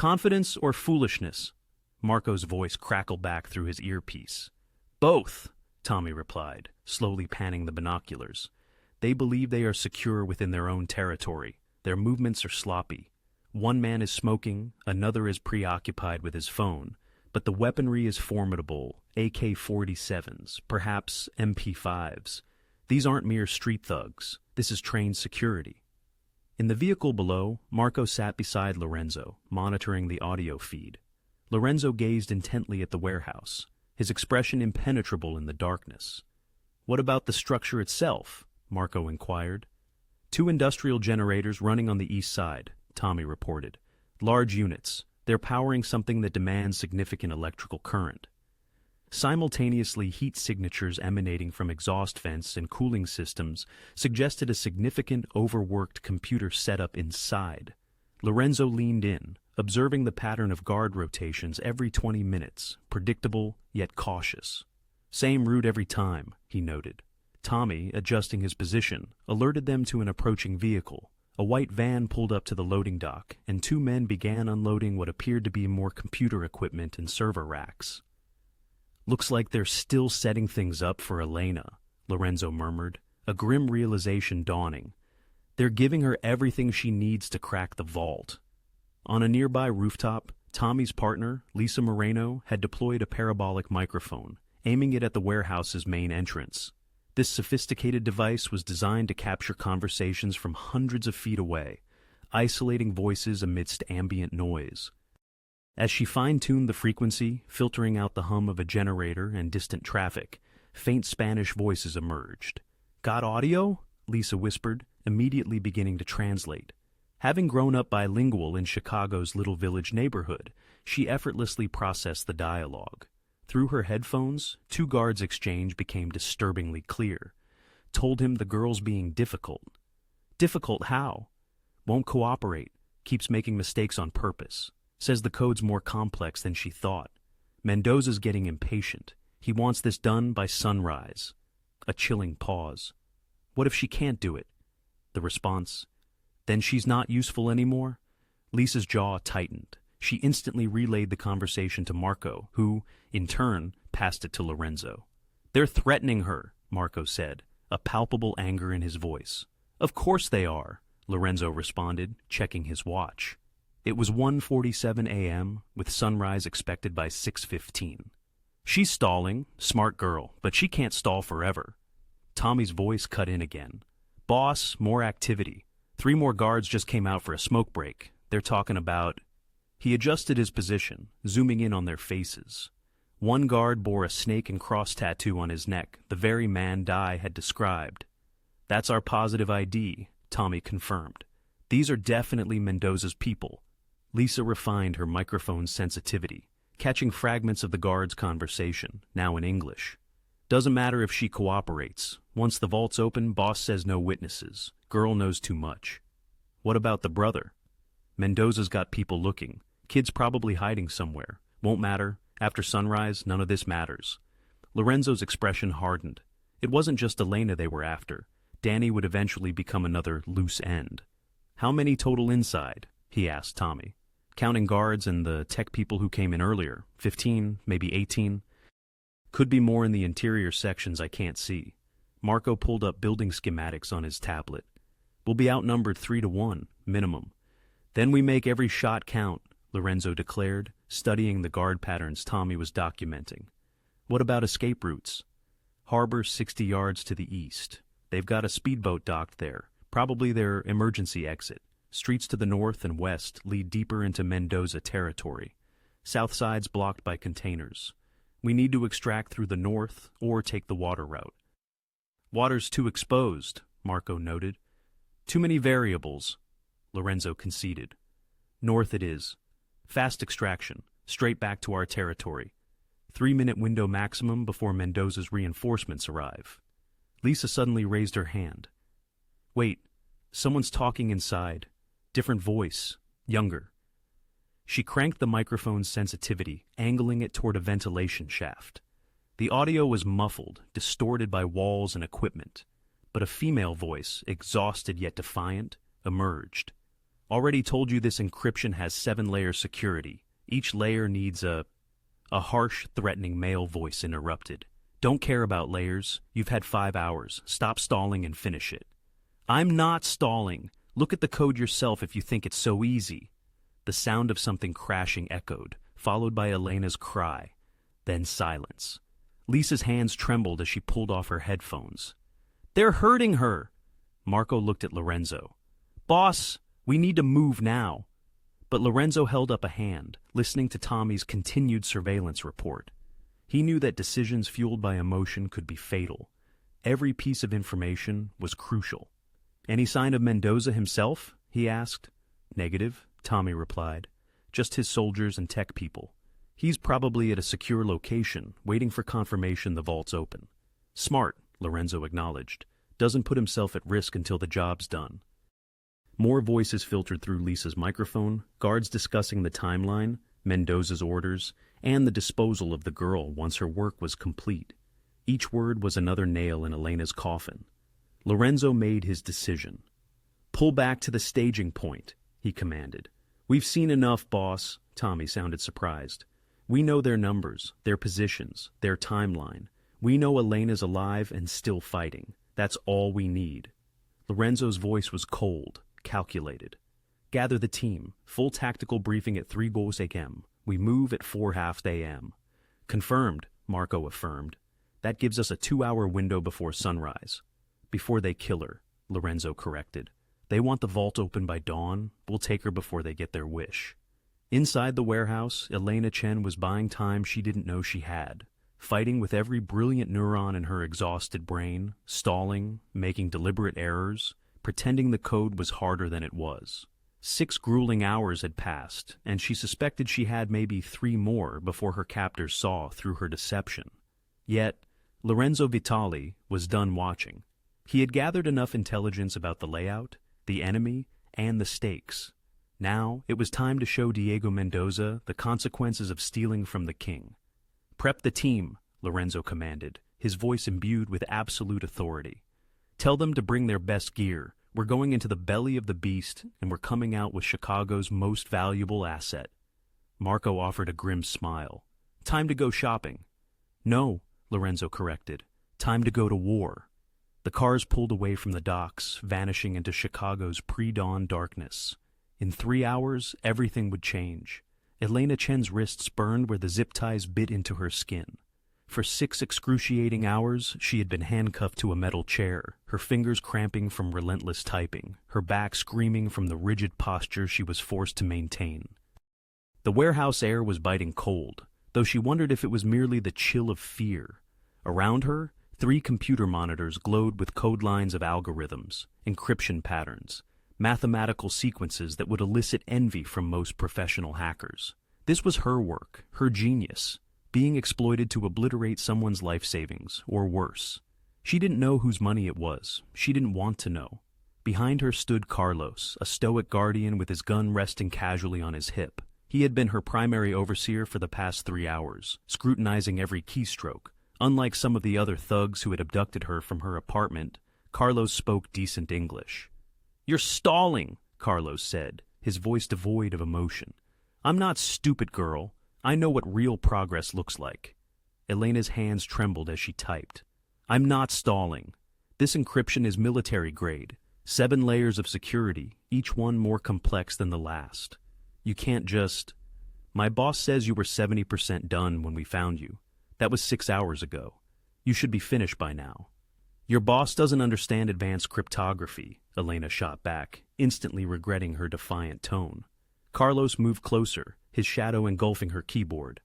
Confidence or foolishness? Marco's voice crackled back through his earpiece. Both, Tommy replied, slowly panning the binoculars. They believe they are secure within their own territory. Their movements are sloppy. One man is smoking, another is preoccupied with his phone, but the weaponry is formidable, AK-47s, perhaps MP5s. These aren't mere street thugs. This is trained security. In the vehicle below, Marco sat beside Lorenzo, monitoring the audio feed. Lorenzo gazed intently at the warehouse, his expression impenetrable in the darkness. What about the structure itself? Marco inquired. 2 industrial generators running on the east side, Tommy reported. Large units. They're powering something that demands significant electrical current. Simultaneously, heat signatures emanating from exhaust vents and cooling systems suggested a significant overworked computer setup inside. Lorenzo leaned in, observing the pattern of guard rotations every 20 minutes, predictable yet cautious. Same route every time, he noted. Tommy, adjusting his position, alerted them to an approaching vehicle. A white van pulled up to the loading dock, and 2 men began unloading what appeared to be more computer equipment and server racks. Looks like they're still setting things up for Elena, Lorenzo murmured, a grim realization dawning. They're giving her everything she needs to crack the vault. On a nearby rooftop, Tommy's partner, Lisa Moreno, had deployed a parabolic microphone, aiming it at the warehouse's main entrance. This sophisticated device was designed to capture conversations from hundreds of feet away, isolating voices amidst ambient noise. As she fine-tuned the frequency, filtering out the hum of a generator and distant traffic, faint Spanish voices emerged. "Got audio?" Lisa whispered, immediately beginning to translate. Having grown up bilingual in Chicago's little village neighborhood, she effortlessly processed the dialogue. Through her headphones, 2 guards' exchange became disturbingly clear. Told him the girl's being difficult. Difficult how? Won't cooperate, keeps making mistakes on purpose. Says the code's more complex than she thought. Mendoza's getting impatient. He wants this done by sunrise. A chilling pause. What if she can't do it? The response, then she's not useful anymore? Lisa's jaw tightened. She instantly relayed the conversation to Marco, who, in turn, passed it to Lorenzo. They're threatening her, Marco said, a palpable anger in his voice. Of course they are, Lorenzo responded, checking his watch. It was 1:47 a.m., with sunrise expected by 6:15. She's stalling, smart girl, but she can't stall forever. Tommy's voice cut in again. Boss, more activity. 3 more guards just came out for a smoke break. They're talking about... He adjusted his position, zooming in on their faces. One guard bore a snake and cross tattoo on his neck, the very man Dye had described. That's our positive ID, Tommy confirmed. These are definitely Mendoza's people. Lisa refined her microphone's sensitivity, catching fragments of the guard's conversation, now in English. Doesn't matter if she cooperates. Once the vault's open, boss says no witnesses. Girl knows too much. What about the brother? Mendoza's got people looking. Kid's probably hiding somewhere. Won't matter. After sunrise, none of this matters. Lorenzo's expression hardened. It wasn't just Elena they were after. Danny would eventually become another loose end. How many total inside? He asked Tommy. Counting guards and the tech people who came in earlier. 15, maybe 18. Could be more in the interior sections I can't see. Marco pulled up building schematics on his tablet. We'll be outnumbered 3-1, minimum. Then we make every shot count, Lorenzo declared, studying the guard patterns Tommy was documenting. What about escape routes? Harbor 60 yards to the east. They've got a speedboat docked there, probably their emergency exit. Streets to the north and west lead deeper into Mendoza territory. South side's blocked by containers. We need to extract through the north or take the water route. Water's too exposed, Marco noted. Too many variables, Lorenzo conceded. North it is. Fast extraction, straight back to our territory. 3-minute window maximum before Mendoza's reinforcements arrive. Lisa suddenly raised her hand. Wait, someone's talking inside. Different voice, younger. She cranked the microphone's sensitivity, angling it toward a ventilation shaft. The audio was muffled, distorted by walls and equipment, but a female voice, exhausted yet defiant, emerged. Already told you this encryption has 7-layer security. Each layer needs a harsh, threatening male voice interrupted. Don't care about layers. You've had 5 hours. Stop stalling and finish it. I'm not stalling. Look at the code yourself if you think it's so easy. The sound of something crashing echoed, followed by Elena's cry. Then silence. Lisa's hands trembled as she pulled off her headphones. They're hurting her! Marco looked at Lorenzo. Boss, we need to move now. But Lorenzo held up a hand, listening to Tommy's continued surveillance report. He knew that decisions fueled by emotion could be fatal. Every piece of information was crucial. Any sign of Mendoza himself? He asked. Negative, Tommy replied. Just his soldiers and tech people. He's probably at a secure location, waiting for confirmation the vault's open. Smart, Lorenzo acknowledged. Doesn't put himself at risk until the job's done. More voices filtered through Lisa's microphone, guards discussing the timeline, Mendoza's orders, and the disposal of the girl once her work was complete. Each word was another nail in Elena's coffin. Lorenzo made his decision. Pull back to the staging point, he commanded. We've seen enough, boss, Tommy sounded surprised. We know their numbers, their positions, their timeline. We know Elena's alive and still fighting. That's all we need. Lorenzo's voice was cold, calculated. Gather the team. Full tactical briefing at 3 a.m. We move at 4:30 a.m. Confirmed, Marco affirmed. That gives us a 2-hour window before sunrise. Before they kill her, Lorenzo corrected. They want the vault open by dawn. We'll take her before they get their wish. Inside the warehouse, Elena Chun was buying time she didn't know she had. Fighting with every brilliant neuron in her exhausted brain, stalling, making deliberate errors, pretending the code was harder than it was. 6 grueling hours had passed, and she suspected she had maybe 3 more before her captors saw through her deception. Yet, Lorenzo Vitali was done watching. He had gathered enough intelligence about the layout, the enemy, and the stakes. Now, it was time to show Diego Mendoza the consequences of stealing from the king. Prep the team, Lorenzo commanded, his voice imbued with absolute authority. Tell them to bring their best gear. We're going into the belly of the beast, and we're coming out with Chicago's most valuable asset. Marco offered a grim smile. Time to go shopping. No, Lorenzo corrected. Time to go to war. The cars pulled away from the docks, vanishing into Chicago's pre-dawn darkness. In 3 hours, everything would change. Elena Chun's wrists burned where the zip ties bit into her skin. For 6 excruciating hours, she had been handcuffed to a metal chair, her fingers cramping from relentless typing, her back screaming from the rigid posture she was forced to maintain. The warehouse air was biting cold, though she wondered if it was merely the chill of fear. Around her, 3 computer monitors glowed with code lines of algorithms, encryption patterns, mathematical sequences that would elicit envy from most professional hackers. This was her work, her genius, being exploited to obliterate someone's life savings, or worse. She didn't know whose money it was. She didn't want to know. Behind her stood Carlos, a stoic guardian with his gun resting casually on his hip. He had been her primary overseer for the past 3 hours, scrutinizing every keystroke. Unlike some of the other thugs who had abducted her from her apartment, Carlos spoke decent English. "You're stalling," Carlos said, his voice devoid of emotion. "I'm not stupid, girl. I know what real progress looks like." Elena's hands trembled as she typed. "I'm not stalling. This encryption is military grade. 7 layers of security, each one more complex than the last. You can't just... My boss says you were 70% done when we found you. That was 6 hours ago. You should be finished by now." "Your boss doesn't understand advanced cryptography," Elena shot back, instantly regretting her defiant tone. Carlos moved closer, his shadow engulfing her keyboard.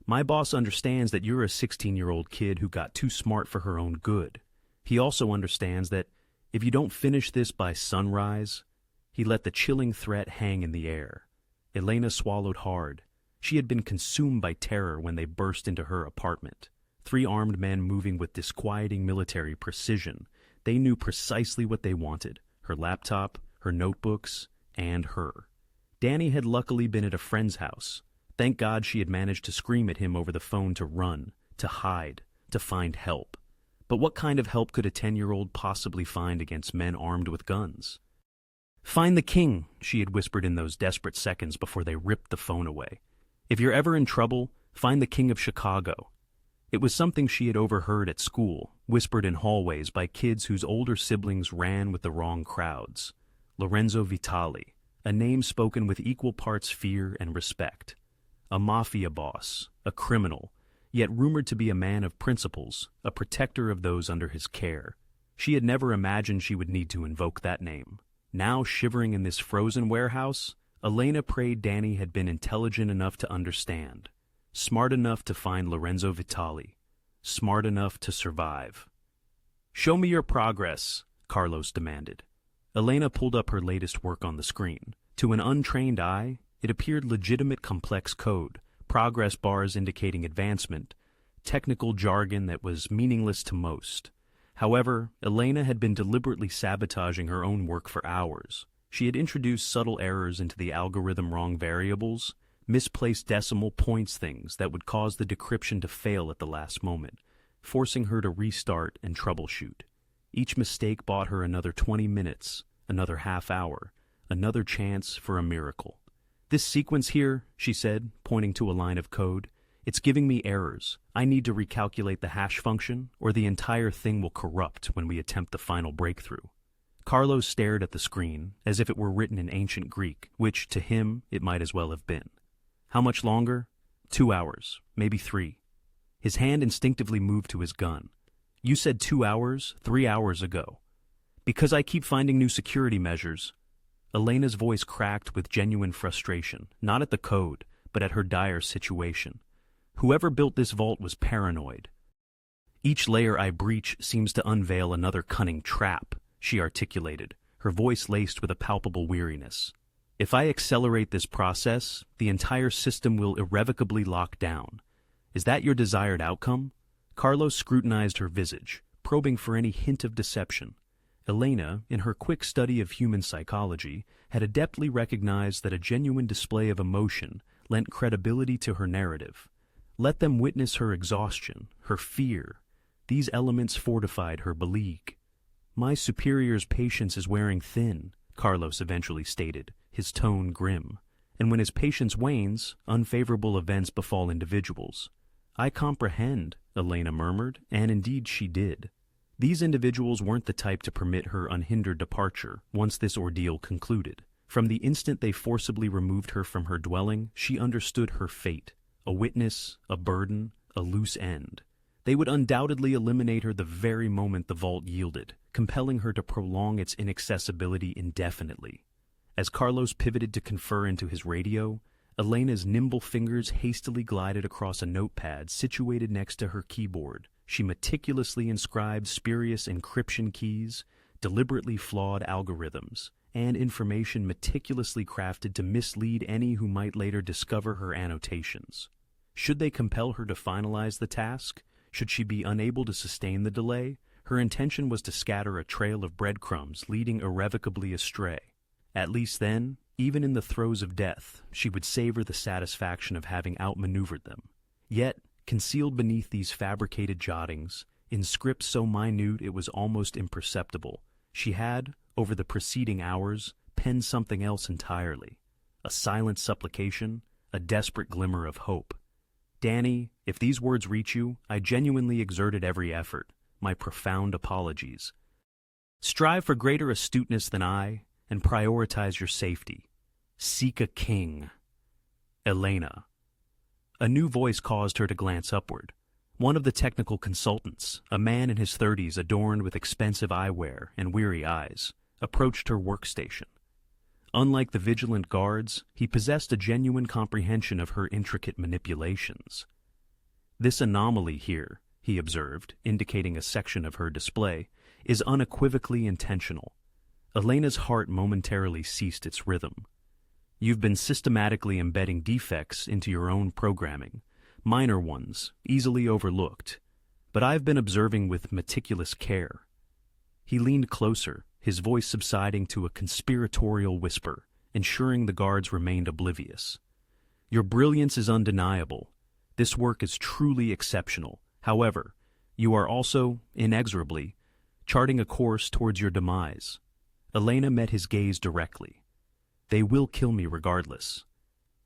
"My boss understands that you're a 16-year-old kid who got too smart for her own good. He also understands that if you don't finish this by sunrise..." He let the chilling threat hang in the air. Elena swallowed hard. She had been consumed by terror when they burst into her apartment. 3 armed men moving with disquieting military precision. They knew precisely what they wanted: her laptop, her notebooks, and her. Danny had luckily been at a friend's house. Thank God she had managed to scream at him over the phone to run, to hide, to find help. But what kind of help could a 10-year-old possibly find against men armed with guns? "Find the king," she had whispered in those desperate seconds before they ripped the phone away. "If you're ever in trouble, find the king of Chicago." It was something she had overheard at school, whispered in hallways by kids whose older siblings ran with the wrong crowds. Lorenzo Vitali, a name spoken with equal parts fear and respect. A mafia boss, a criminal, yet rumored to be a man of principles, a protector of those under his care. She had never imagined she would need to invoke that name. Now shivering in this frozen warehouse, Elena prayed Danny had been intelligent enough to understand, smart enough to find Lorenzo Vitali, smart enough to survive. "Show me your progress," Carlos demanded. Elena pulled up her latest work on the screen. To an untrained eye, it appeared legitimate complex code, progress bars indicating advancement, technical jargon that was meaningless to most. However, Elena had been deliberately sabotaging her own work for hours. She had introduced subtle errors into the algorithm, wrong variables, misplaced decimal points, things that would cause the decryption to fail at the last moment, forcing her to restart and troubleshoot. Each mistake bought her another 20 minutes, another half hour, another chance for a miracle. "This sequence here," she said, pointing to a line of code, "it's giving me errors. I need to recalculate the hash function, or the entire thing will corrupt when we attempt the final breakthrough." Carlos stared at the screen, as if it were written in ancient Greek, which, to him, it might as well have been. How much longer? 2 hours, maybe 3. His hand instinctively moved to his gun. "You said 2 hours, 3 hours ago." "Because I keep finding new security measures." Elena's voice cracked with genuine frustration, not at the code, but at her dire situation. Whoever built this vault was paranoid. "Each layer I breach seems to unveil another cunning trap," she articulated, her voice laced with a palpable weariness. "If I accelerate this process, the entire system will irrevocably lock down. Is that your desired outcome?" Carlos scrutinized her visage, probing for any hint of deception. Elena, in her quick study of human psychology, had adeptly recognized that a genuine display of emotion lent credibility to her narrative. Let them witness her exhaustion, her fear. These elements fortified her beleague. "My superior's patience is wearing thin," Carlos eventually stated, his tone grim. "And when his patience wanes, unfavorable events befall individuals." "I comprehend," Elena murmured, and indeed she did. These individuals weren't the type to permit her unhindered departure once this ordeal concluded. From the instant they forcibly removed her from her dwelling, she understood her fate. A witness, a burden, a loose end. They would undoubtedly eliminate her the very moment the vault yielded, compelling her to prolong its inaccessibility indefinitely. As Carlos pivoted to confer into his radio, Elena's nimble fingers hastily glided across a notepad situated next to her keyboard. She meticulously inscribed spurious encryption keys, deliberately flawed algorithms, and information meticulously crafted to mislead any who might later discover her annotations. Should they compel her to finalize the task? Should she be unable to sustain the delay? Her intention was to scatter a trail of breadcrumbs leading irrevocably astray. At least then, even in the throes of death, she would savor the satisfaction of having outmaneuvered them. Yet, concealed beneath these fabricated jottings, in script so minute it was almost imperceptible, she had, over the preceding hours, penned something else entirely. A silent supplication, a desperate glimmer of hope. "Danny, if these words reach you, I genuinely exerted every effort. My profound apologies. Strive for greater astuteness than I, and prioritize your safety. Seek a king. Elena." A new voice caused her to glance upward. One of the technical consultants, a man in his 30s adorned with expensive eyewear and weary eyes, approached her workstation. Unlike the vigilant guards, he possessed a genuine comprehension of her intricate manipulations. "This anomaly here," he observed, indicating a section of her display, "is unequivocally intentional." Elena's heart momentarily ceased its rhythm. "You've been systematically embedding defects into your own programming, minor ones, easily overlooked, but I've been observing with meticulous care." He leaned closer, his voice subsiding to a conspiratorial whisper, ensuring the guards remained oblivious. "Your brilliance is undeniable. This work is truly exceptional. However, you are also, inexorably, charting a course towards your demise. Elena met his gaze directly. They will kill me regardless.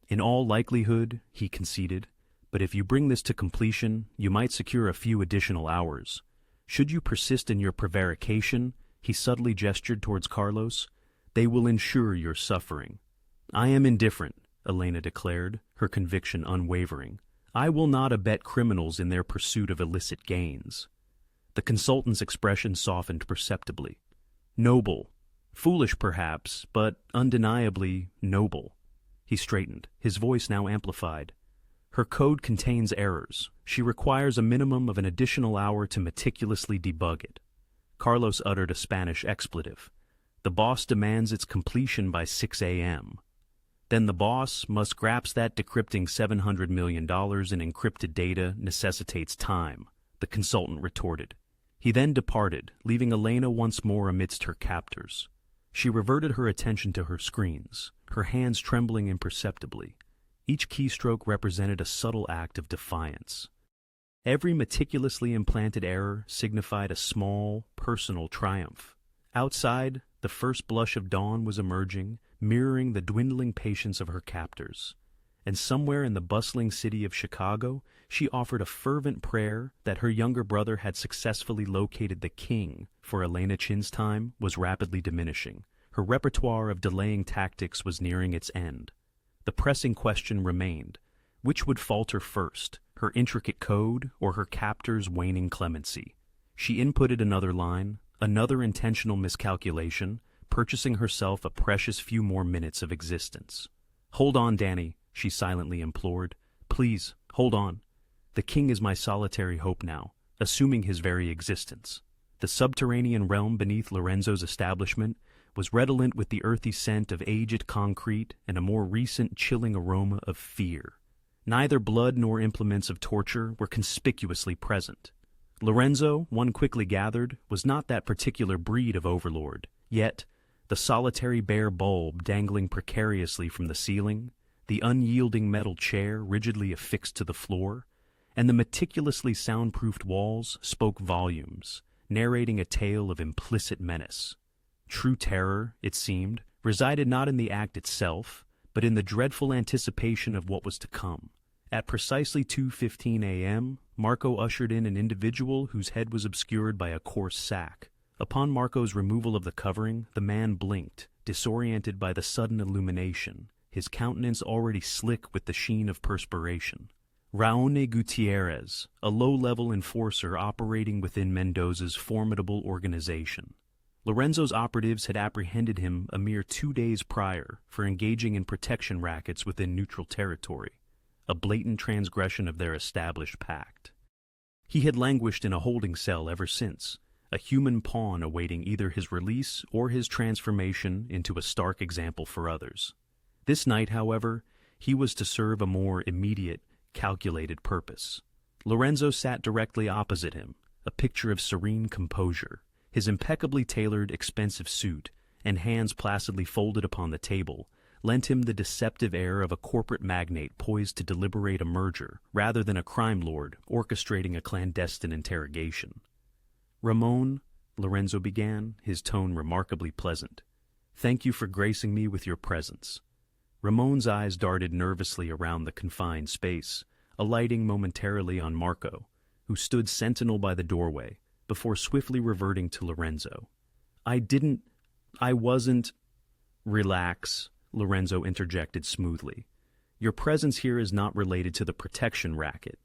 In all likelihood, he conceded, but if you bring this to completion, you might secure a few additional hours. Should you persist in your prevarication, he subtly gestured towards Carlos, they will ensure your suffering. I am indifferent, Elena declared, her conviction unwavering. I will not abet criminals in their pursuit of illicit gains. The consultant's expression softened perceptibly. Noble. Foolish perhaps, but undeniably noble. He straightened, his voice now amplified. Her code contains errors. She requires a minimum of an additional hour to meticulously debug it. Carlos uttered a Spanish expletive. The boss demands its completion by 6 a.m. Then the boss must grasp that decrypting $700 million in encrypted data necessitates time, the consultant retorted. He then departed, leaving Elena once more amidst her captors. She reverted her attention to her screens, her hands trembling imperceptibly. Each keystroke represented a subtle act of defiance. Every meticulously implanted error signified a small, personal triumph. Outside, the first blush of dawn was emerging, mirroring the dwindling patience of her captors. And somewhere in the bustling city of Chicago, she offered a fervent prayer that her younger brother had successfully located the king, for Elena Chun's time was rapidly diminishing. Her repertoire of delaying tactics was nearing its end. The pressing question remained. Which would falter first, her intricate code or her captor's waning clemency? She inputted another line, another intentional miscalculation, purchasing herself a precious few more minutes of existence. Hold on, Danny, she silently implored. Please, hold on. The king is my solitary hope now, assuming his very existence. The subterranean realm beneath Lorenzo's establishment was redolent with the earthy scent of aged concrete and a more recent chilling aroma of fear. Neither blood nor implements of torture were conspicuously present. Lorenzo, one quickly gathered, was not that particular breed of overlord, yet the solitary bare bulb dangling precariously from the ceiling, the unyielding metal chair rigidly affixed to the floor, and the meticulously soundproofed walls spoke volumes, narrating a tale of implicit menace. True terror, it seemed, resided not in the act itself, but in the dreadful anticipation of what was to come. At precisely 2:15 a.m., Marco ushered in an individual whose head was obscured by a coarse sack. Upon Marco's removal of the covering, the man blinked, disoriented by the sudden illumination, his countenance already slick with the sheen of perspiration. Raoni Gutierrez, a low-level enforcer operating within Mendoza's formidable organization. Lorenzo's operatives had apprehended him a mere 2 days prior for engaging in protection rackets within neutral territory, a blatant transgression of their established pact. He had languished in a holding cell ever since, a human pawn awaiting either his release or his transformation into a stark example for others. This night, however, he was to serve a more immediate, calculated purpose. Lorenzo sat directly opposite him, a picture of serene composure. His impeccably tailored, expensive suit, and hands placidly folded upon the table, lent him the deceptive air of a corporate magnate poised to deliberate a merger, rather than a crime lord orchestrating a clandestine interrogation. Ramon, Lorenzo began, his tone remarkably pleasant. Thank you for gracing me with your presence. Ramon's eyes darted nervously around the confined space, alighting momentarily on Marco, who stood sentinel by the doorway, before swiftly reverting to Lorenzo. I wasn't... Relax, Lorenzo interjected smoothly. Your presence here is not related to the protection racket.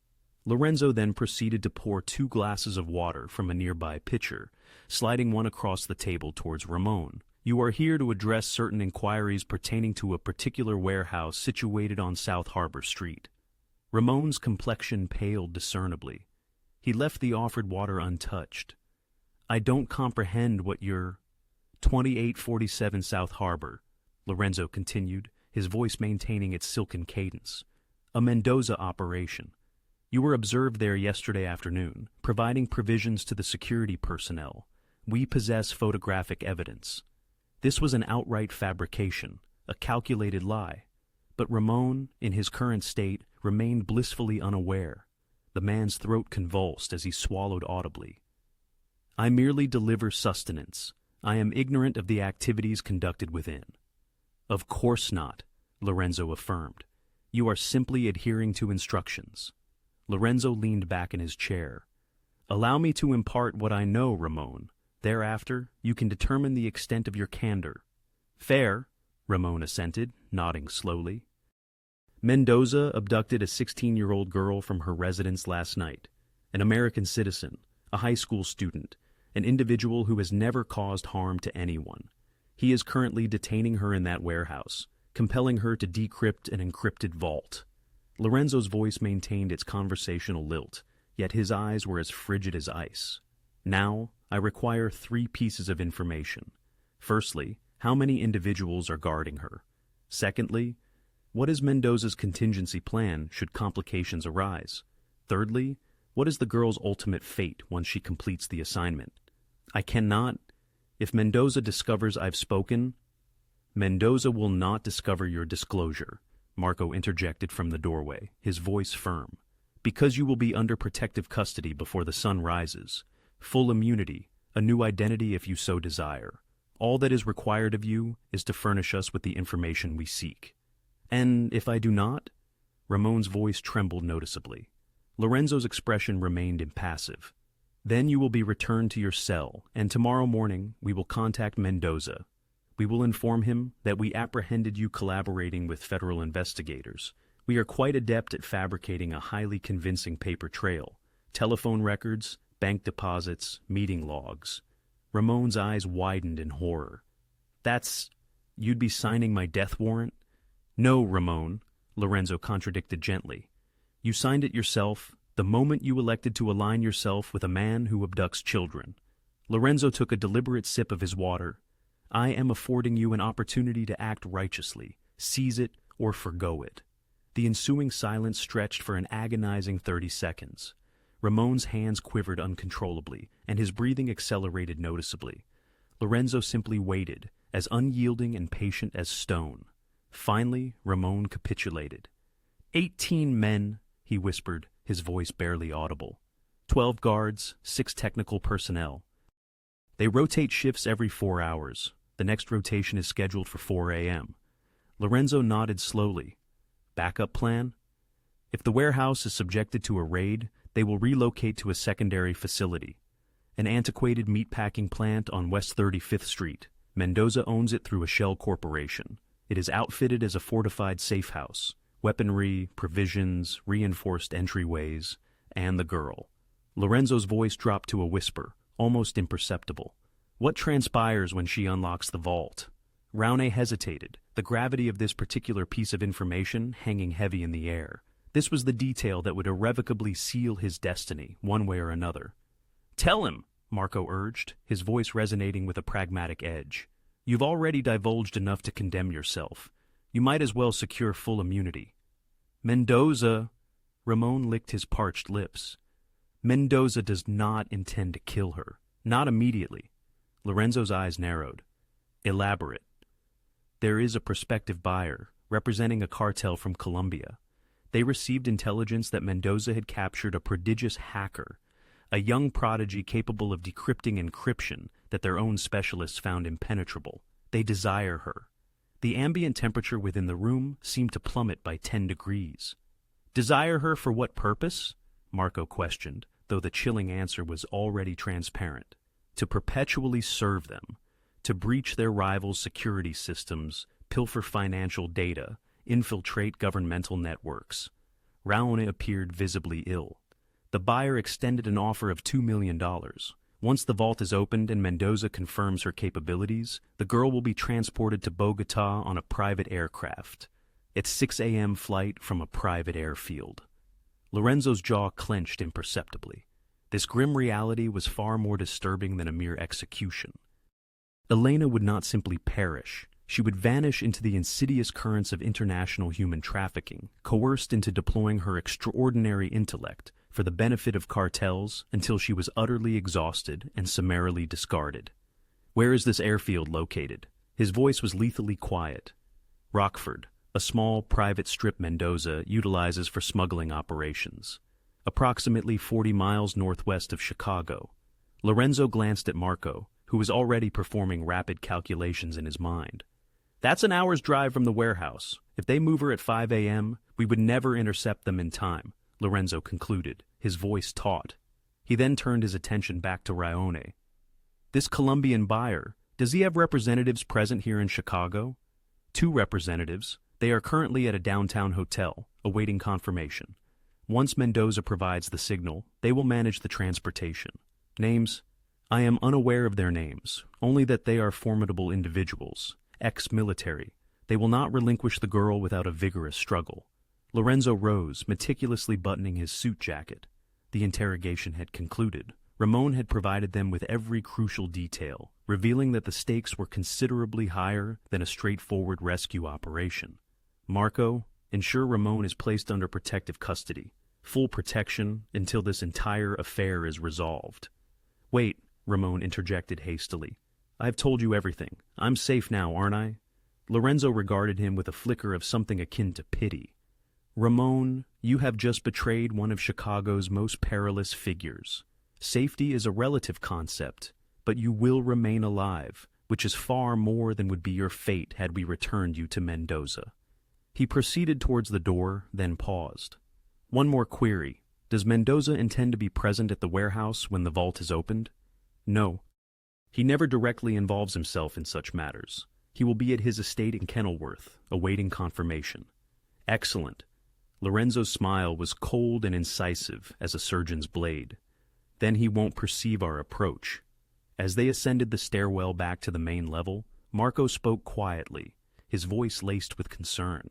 Lorenzo then proceeded to pour 2 glasses of water from a nearby pitcher, sliding one across the table towards Ramon. You are here to address certain inquiries pertaining to a particular warehouse situated on South Harbor Street. Ramon's complexion paled discernibly. He left the offered water untouched. I don't comprehend what you're... 2847 South Harbor, Lorenzo continued, his voice maintaining its silken cadence. A Mendoza operation. You were observed there yesterday afternoon, providing provisions to the security personnel. We possess photographic evidence. This was an outright fabrication, a calculated lie. But Ramon, in his current state, remained blissfully unaware. The man's throat convulsed as he swallowed audibly. I merely deliver sustenance. I am ignorant of the activities conducted within. Of course not, Lorenzo affirmed. You are simply adhering to instructions. Lorenzo leaned back in his chair. Allow me to impart what I know, Ramon. Thereafter, you can determine the extent of your candor. Fair, Ramon assented, nodding slowly. Mendoza abducted a 16-year-old girl from her residence last night, an American citizen, a high school student, an individual who has never caused harm to anyone. He is currently detaining her in that warehouse, compelling her to decrypt an encrypted vault. Lorenzo's voice maintained its conversational lilt, yet his eyes were as frigid as ice. Now, I require 3 pieces of information. Firstly, how many individuals are guarding her? Secondly, what is Mendoza's contingency plan should complications arise? Thirdly, what is the girl's ultimate fate once she completes the assignment? I cannot. If Mendoza discovers I've spoken, Mendoza will not discover your disclosure, Marco interjected from the doorway, his voice firm. Because you will be under protective custody before the sun rises. Full immunity, a new identity if you so desire. All that is required of you is to furnish us with the information we seek. And if I do not? Ramon's voice trembled noticeably. Lorenzo's expression remained impassive. Then you will be returned to your cell, and tomorrow morning we will contact Mendoza. We will inform him that we apprehended you collaborating with federal investigators. We are quite adept at fabricating a highly convincing paper trail. Telephone records, bank deposits, meeting logs. Ramon's eyes widened in horror. You'd be signing my death warrant? No, Ramon, Lorenzo contradicted gently. You signed it yourself the moment you elected to align yourself with a man who abducts children. Lorenzo took a deliberate sip of his water. I am affording you an opportunity to act righteously, seize it or forgo it. The ensuing silence stretched for an agonizing 30 seconds. Ramon's hands quivered uncontrollably, and his breathing accelerated noticeably. Lorenzo simply waited, as unyielding and patient as stone. Finally, Ramon capitulated. 18 men, he whispered, his voice barely audible. 12 guards, 6 technical personnel. They rotate shifts every 4 hours. The next rotation is scheduled for 4 a.m. Lorenzo nodded slowly. Backup plan? If the warehouse is subjected to a raid, they will relocate to a secondary facility. An antiquated meatpacking plant on West 35th Street. Mendoza owns it through a shell corporation. It is outfitted as a fortified safe house. Weaponry, provisions, reinforced entryways, and the girl. Lorenzo's voice dropped to a whisper, almost imperceptible. What transpires when she unlocks the vault? Raune hesitated, the gravity of this particular piece of information hanging heavy in the air. This was the detail that would irrevocably seal his destiny, one way or another. Tell him, Marco urged, his voice resonating with a pragmatic edge. You've already divulged enough to condemn yourself. You might as well secure full immunity. Mendoza, Ramon licked his parched lips. Mendoza does not intend to kill her. Not immediately. Lorenzo's eyes narrowed. Elaborate. There is a prospective buyer, representing a cartel from Colombia. They received intelligence that Mendoza had captured a prodigious hacker, a young prodigy capable of decrypting encryption that their own specialists found impenetrable. They desire her. The ambient temperature within the room seemed to plummet by 10 degrees. Desire her for what purpose? Marco questioned, though the chilling answer was already transparent. To perpetually serve them, to breach their rivals' security systems, pilfer financial data, infiltrate governmental networks. Raone appeared visibly ill. The buyer extended an offer of $2 million. Once the vault is opened and Mendoza confirms her capabilities, the girl will be transported to Bogota on a private aircraft. Its 6 a.m. flight from a private airfield. Lorenzo's jaw clenched imperceptibly. This grim reality was far more disturbing than a mere execution. Elena would not simply perish. She would vanish into the insidious currents of international human trafficking, coerced into deploying her extraordinary intellect for the benefit of cartels until she was utterly exhausted and summarily discarded. Where is this airfield located? His voice was lethally quiet. Rockford, a small private strip Mendoza utilizes for smuggling operations. Approximately 40 miles northwest of Chicago. Lorenzo glanced at Marco, who was already performing rapid calculations in his mind. "That's an hour's drive from the warehouse. If they move her at 5 a.m., we would never intercept them in time," Lorenzo concluded, his voice taut. He then turned his attention back to Raone. "This Colombian buyer, does he have representatives present here in Chicago?" "Two representatives. They are currently at a downtown hotel, awaiting confirmation. Once Mendoza provides the signal, they will manage the transportation. Names? I am unaware of their names, only that they are formidable individuals, ex-military. They will not relinquish the girl without a vigorous struggle." Lorenzo rose, meticulously buttoning his suit jacket. The interrogation had concluded. Ramon had provided them with every crucial detail, revealing that the stakes were considerably higher than a straightforward rescue operation. "Marco, ensure Ramon is placed under protective custody. Full protection until this entire affair is resolved." "Wait," Ramon interjected hastily. "I have told you everything. I'm safe now, aren't I?" Lorenzo regarded him with a flicker of something akin to pity. "Ramon, you have just betrayed one of Chicago's most perilous figures. Safety is a relative concept, but you will remain alive, which is far more than would be your fate had we returned you to Mendoza." He proceeded towards the door, then paused. "One more query. Does Mendoza intend to be present at the warehouse when the vault is opened?" "No. He never directly involves himself in such matters. He will be at his estate in Kenilworth, awaiting confirmation." "Excellent." Lorenzo's smile was cold and incisive as a surgeon's blade. "Then he won't perceive our approach." As they ascended the stairwell back to the main level, Marco spoke quietly, his voice laced with concern.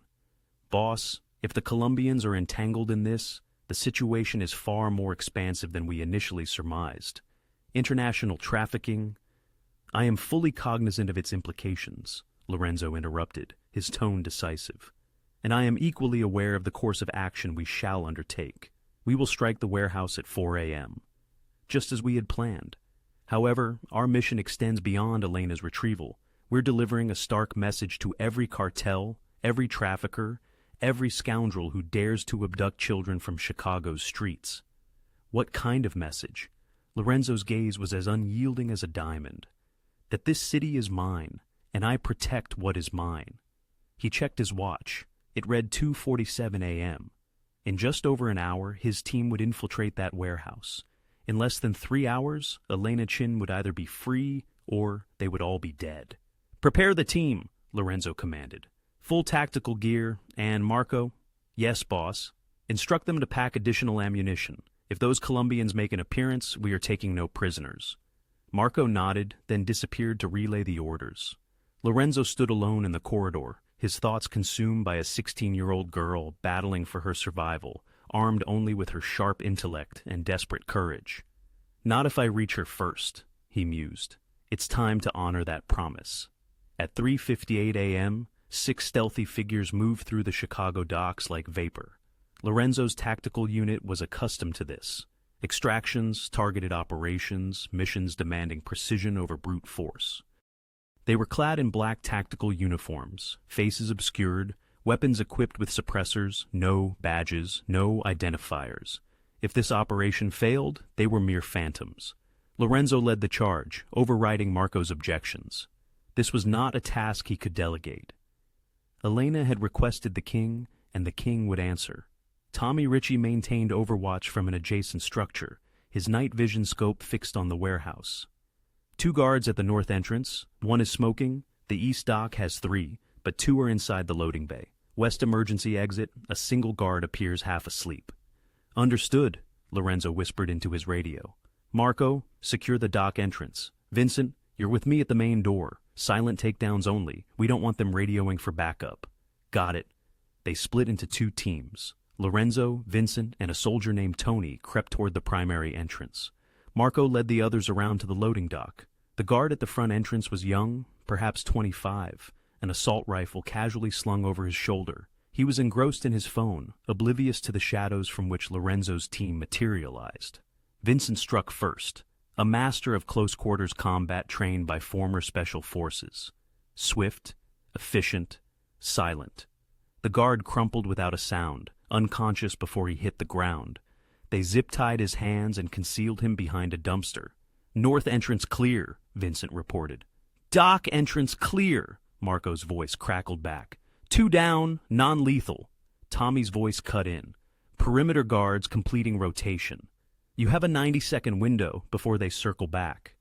"Boss, if the Colombians are entangled in this, the situation is far more expansive than we initially surmised. International trafficking—" "I am fully cognizant of its implications," Lorenzo interrupted, his tone decisive. "And I am equally aware of the course of action we shall undertake. We will strike the warehouse at 4 a.m., just as we had planned. However, our mission extends beyond Elena's retrieval. We're delivering a stark message to every cartel, every trafficker, every scoundrel who dares to abduct children from Chicago's streets." "What kind of message?" Lorenzo's gaze was as unyielding as a diamond. "That this city is mine, and I protect what is mine." He checked his watch. It read 2:47 a.m. In just over an hour, his team would infiltrate that warehouse. In less than 3 hours, Elena Chun would either be free or they would all be dead. "Prepare the team," Lorenzo commanded. "Full tactical gear, and Marco—" "Yes, boss. Instruct them to pack additional ammunition. If those Colombians make an appearance, we are taking no prisoners." Marco nodded, then disappeared to relay the orders. Lorenzo stood alone in the corridor, his thoughts consumed by a 16-year-old girl battling for her survival, armed only with her sharp intellect and desperate courage. "Not if I reach her first," he mused. "It's time to honor that promise." At 3:58 a.m., 6 stealthy figures moved through the Chicago docks like vapor. Lorenzo's tactical unit was accustomed to this. Extractions, targeted operations, missions demanding precision over brute force. They were clad in black tactical uniforms, faces obscured, weapons equipped with suppressors, no badges, no identifiers. If this operation failed, they were mere phantoms. Lorenzo led the charge, overriding Marco's objections. This was not a task he could delegate. Elena had requested the king, and the king would answer. Tommy Ritchie maintained overwatch from an adjacent structure, his night vision scope fixed on the warehouse. 2 guards at the north entrance. 1 is smoking. The east dock has 3, but 2 are inside the loading bay. West emergency exit. A single guard appears half asleep. "Understood," Lorenzo whispered into his radio. "Marco, secure the dock entrance. Vincent, you're with me at the main door. Silent takedowns only. We don't want them radioing for backup." "Got it." They split into 2 teams. Lorenzo, Vincent, and a soldier named Tony crept toward the primary entrance. Marco led the others around to the loading dock. The guard at the front entrance was young, perhaps 25, an assault rifle casually slung over his shoulder. He was engrossed in his phone, oblivious to the shadows from which Lorenzo's team materialized. Vincent struck first, a master of close-quarters combat trained by former special forces. Swift, efficient, silent. The guard crumpled without a sound, unconscious before he hit the ground. They zip-tied his hands and concealed him behind a dumpster. North entrance clear, Vincent reported. Dock entrance clear, Marco's voice crackled back. 2 down, non-lethal. Tommy's voice cut in. Perimeter guards completing rotation. You have a 90-second window before they circle back.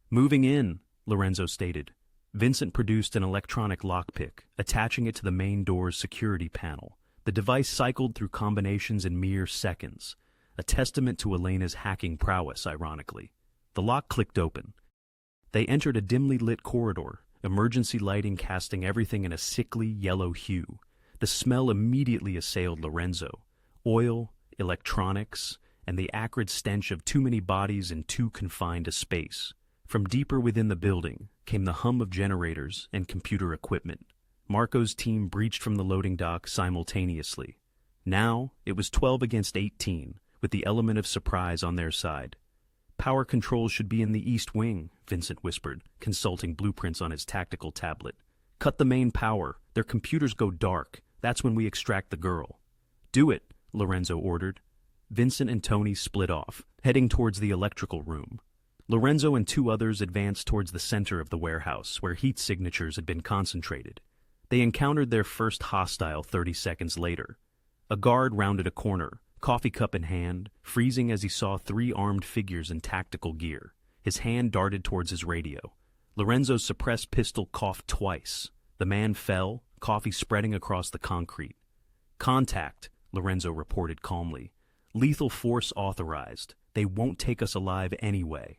Moving in, Lorenzo stated. Vincent produced an electronic lockpick, attaching it to the main door's security panel. The device cycled through combinations in mere seconds, a testament to Elena's hacking prowess, ironically. The lock clicked open. They entered a dimly lit corridor, emergency lighting casting everything in a sickly yellow hue. The smell immediately assailed Lorenzo. Oil, electronics, and the acrid stench of too many bodies in too confined a space. From deeper within the building came the hum of generators and computer equipment. Marco's team breached from the loading dock simultaneously. Now it was 12 against 18, with the element of surprise on their side. Power controls should be in the east wing, Vincent whispered, consulting blueprints on his tactical tablet. Cut the main power. Their computers go dark. That's when we extract the girl. Do it, Lorenzo ordered. Vincent and Tony split off, heading towards the electrical room. Lorenzo and 2 others advanced towards the center of the warehouse, where heat signatures had been concentrated. They encountered their first hostile 30 seconds later. A guard rounded a corner, coffee cup in hand, freezing as he saw 3 armed figures in tactical gear. His hand darted towards his radio. Lorenzo's suppressed pistol coughed twice. The man fell, coffee spreading across the concrete. Contact, Lorenzo reported calmly. Lethal force authorized. They won't take us alive anyway.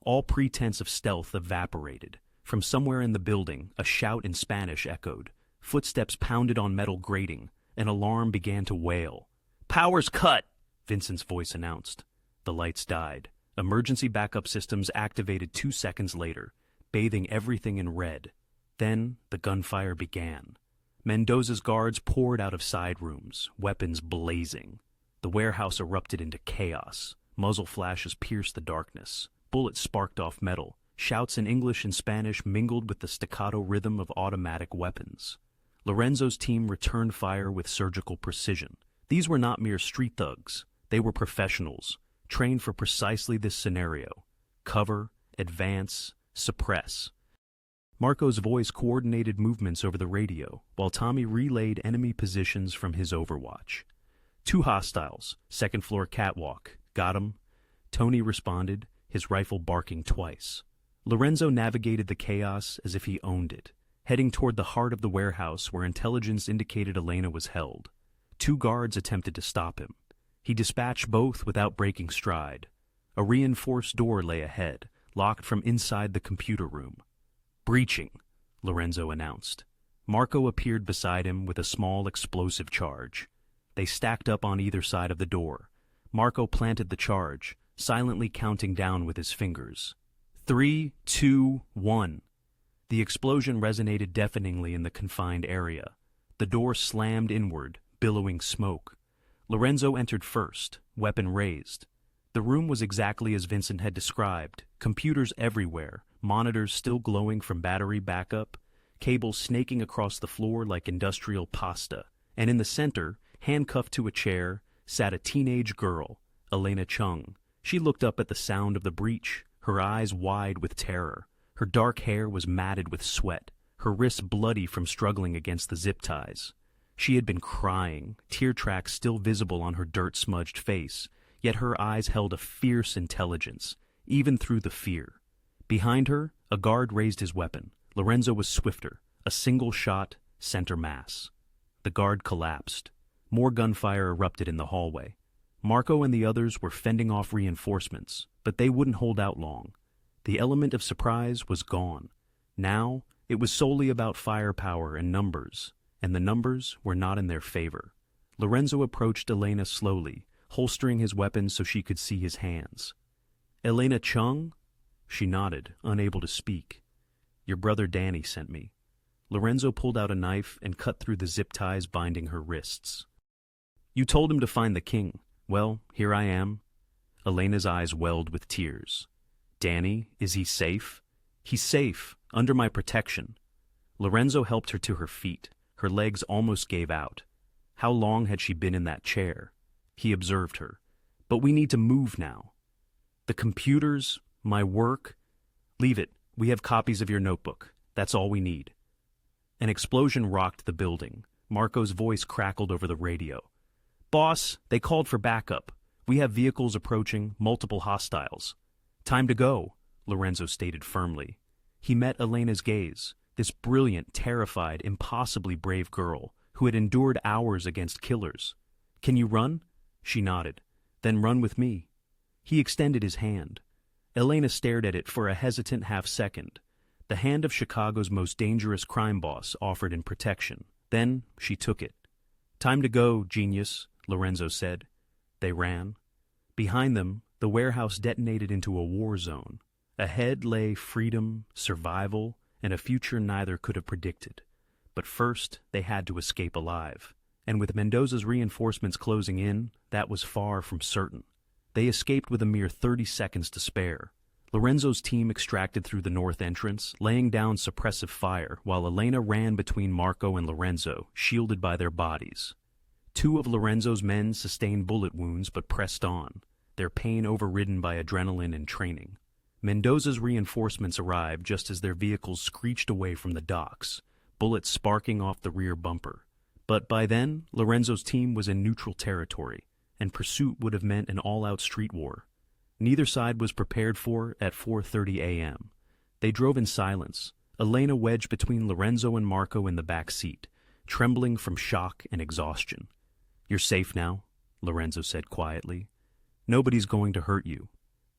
All pretense of stealth evaporated. From somewhere in the building, a shout in Spanish echoed. Footsteps pounded on metal grating. An alarm began to wail. Power's cut, Vincent's voice announced. The lights died. Emergency backup systems activated 2 seconds later, bathing everything in red. Then the gunfire began. Mendoza's guards poured out of side rooms, weapons blazing. The warehouse erupted into chaos. Muzzle flashes pierced the darkness. Bullets sparked off metal. Shouts in English and Spanish mingled with the staccato rhythm of automatic weapons. Lorenzo's team returned fire with surgical precision. These were not mere street thugs. They were professionals, trained for precisely this scenario. Cover, advance, suppress. Marco's voice coordinated movements over the radio, while Tommy relayed enemy positions from his overwatch. 2 hostiles, second-floor catwalk. Got 'em? Tony responded, his rifle barking twice. Lorenzo navigated the chaos as if he owned it, heading toward the heart of the warehouse where intelligence indicated Elena was held. 2 guards attempted to stop him. He dispatched both without breaking stride. A reinforced door lay ahead, locked from inside the computer room. Breaching, Lorenzo announced. Marco appeared beside him with a small explosive charge. They stacked up on either side of the door. Marco planted the charge, silently counting down with his fingers. 3, 2, 1. The explosion resonated deafeningly in the confined area. The door slammed inward, billowing smoke. Lorenzo entered first, weapon raised. The room was exactly as Vincent had described, computers everywhere, monitors still glowing from battery backup, cables snaking across the floor like industrial pasta, and in the center, handcuffed to a chair, sat a teenage girl, Elena Chun. She looked up at the sound of the breach, her eyes wide with terror. Her dark hair was matted with sweat, her wrists bloody from struggling against the zip ties. She had been crying, tear tracks still visible on her dirt-smudged face, yet her eyes held a fierce intelligence, even through the fear. Behind her, a guard raised his weapon. Lorenzo was swifter, a single shot, center mass. The guard collapsed. More gunfire erupted in the hallway. Marco and the others were fending off reinforcements, but they wouldn't hold out long. The element of surprise was gone. Now, it was solely about firepower and numbers, and the numbers were not in their favor. Lorenzo approached Elena slowly, holstering his weapon so she could see his hands. Elena Chun? She nodded, unable to speak. Your brother Danny sent me. Lorenzo pulled out a knife and cut through the zip ties binding her wrists. You told him to find the king. Well, here I am. Elena's eyes welled with tears. Danny, is he safe? He's safe, under my protection. Lorenzo helped her to her feet. Her legs almost gave out. How long had she been in that chair? He observed her. But we need to move now. The computers, My work? Leave it. We have copies of your notebook. That's all we need. An explosion rocked the building. Marco's voice crackled over the radio. Boss, they called for backup. We have vehicles approaching, multiple hostiles. Time to go, Lorenzo stated firmly. He met Elena's gaze, this brilliant, terrified, impossibly brave girl who had endured hours against killers. Can you run? She nodded. Then run with me. He extended his hand. Elena stared at it for a hesitant half-second. The hand of Chicago's most dangerous crime boss offered in protection. Then she took it. Time to go, genius, Lorenzo said. They ran. Behind them, the warehouse detonated into a war zone. Ahead lay freedom, survival, and a future neither could have predicted. But first, they had to escape alive. And with Mendoza's reinforcements closing in, that was far from certain. They escaped with a mere 30 seconds to spare. Lorenzo's team extracted through the north entrance, laying down suppressive fire, while Elena ran between Marco and Lorenzo, shielded by their bodies. 2 of Lorenzo's men sustained bullet wounds but pressed on, their pain overridden by adrenaline and training. Mendoza's reinforcements arrived just as their vehicles screeched away from the docks, bullets sparking off the rear bumper. But by then, Lorenzo's team was in neutral territory, and pursuit would have meant an all-out street war. Neither side was prepared for at 4:30 a.m. They drove in silence, Elena wedged between Lorenzo and Marco in the back seat, trembling from shock and exhaustion. You're safe now, Lorenzo said quietly. Nobody's going to hurt you.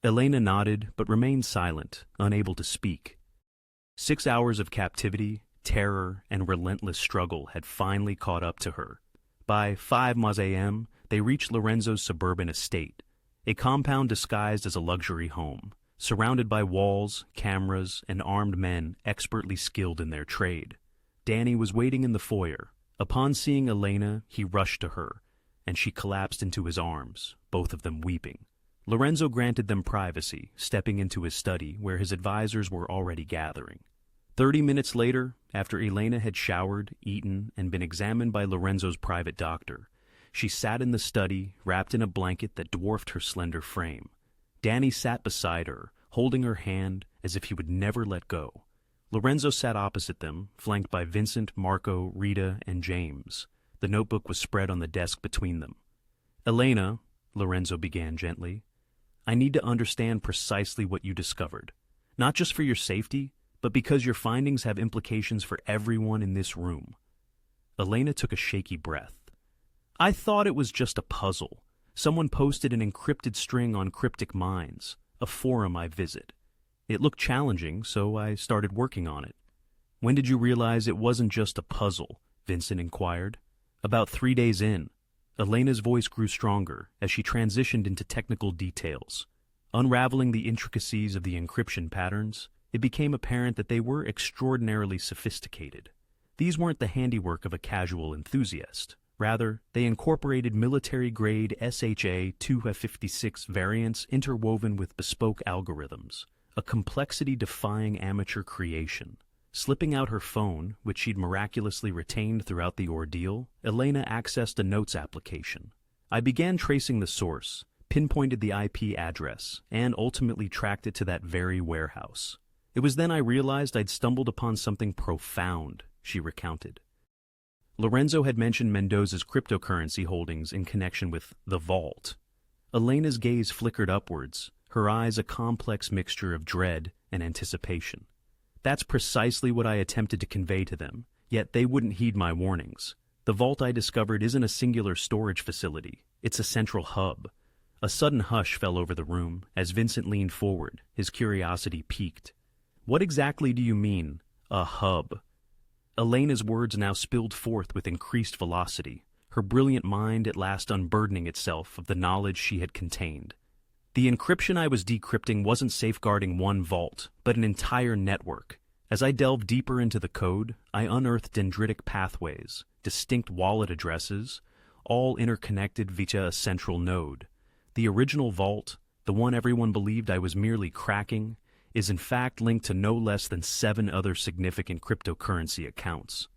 Elena nodded but remained silent, unable to speak. 6 hours of captivity, terror, and relentless struggle had finally caught up to her. By 5 a.m., they reached Lorenzo's suburban estate, a compound disguised as a luxury home, surrounded by walls, cameras, and armed men expertly skilled in their trade. Danny was waiting in the foyer. Upon seeing Elena, he rushed to her, and she collapsed into his arms, both of them weeping. Lorenzo granted them privacy, stepping into his study where his advisors were already gathering. 30 minutes later, after Elena had showered, eaten, and been examined by Lorenzo's private doctor, she sat in the study, wrapped in a blanket that dwarfed her slender frame. Danny sat beside her, holding her hand as if he would never let go. Lorenzo sat opposite them, flanked by Vincent, Marco, Rita, and James. The notebook was spread on the desk between them. Elena, Lorenzo began gently, I need to understand precisely what you discovered, not just for your safety, but because your findings have implications for everyone in this room. Elena took a shaky breath. I thought it was just a puzzle. Someone posted an encrypted string on Cryptic Minds, a forum I visit. It looked challenging, so I started working on it. When did you realize it wasn't just a puzzle? Vincent inquired. About 3 days in. Elena's voice grew stronger as she transitioned into technical details. Unraveling the intricacies of the encryption patterns, it became apparent that they were extraordinarily sophisticated. These weren't the handiwork of a casual enthusiast. Rather, they incorporated military-grade SHA-256 variants interwoven with bespoke algorithms, a complexity-defying amateur creation. Slipping out her phone, which she'd miraculously retained throughout the ordeal, Elena accessed a notes application. I began tracing the source, pinpointed the IP address, and ultimately tracked it to that very warehouse. It was then I realized I'd stumbled upon something profound, she recounted. Lorenzo had mentioned Mendoza's cryptocurrency holdings in connection with the vault. Elena's gaze flickered upwards, her eyes a complex mixture of dread and anticipation. That's precisely what I attempted to convey to them, yet they wouldn't heed my warnings. The vault I discovered isn't a singular storage facility, it's a central hub. A sudden hush fell over the room as Vincent leaned forward, his curiosity piqued. What exactly do you mean, a hub? Elena's words now spilled forth with increased velocity, her brilliant mind at last unburdening itself of the knowledge she had contained. The encryption I was decrypting wasn't safeguarding one vault, but an entire network. As I delved deeper into the code, I unearthed dendritic pathways, distinct wallet addresses, all interconnected via a central node. The original vault, the one everyone believed I was merely cracking, is in fact linked to no less than 7 other significant cryptocurrency accounts.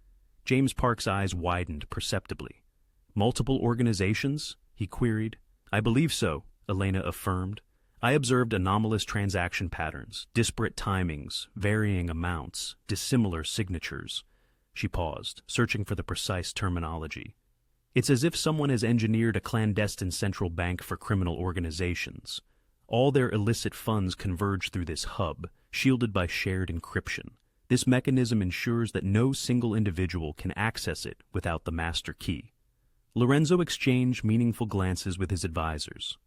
James Park's eyes widened perceptibly. Multiple organizations? He queried. I believe so, Elena affirmed. I observed anomalous transaction patterns, disparate timings, varying amounts, dissimilar signatures. She paused, searching for the precise terminology. It's as if someone has engineered a clandestine central bank for criminal organizations. All their illicit funds converge through this hub, shielded by shared encryption. This mechanism ensures that no single individual can access it without the master key. Lorenzo exchanged meaningful glances with his advisors.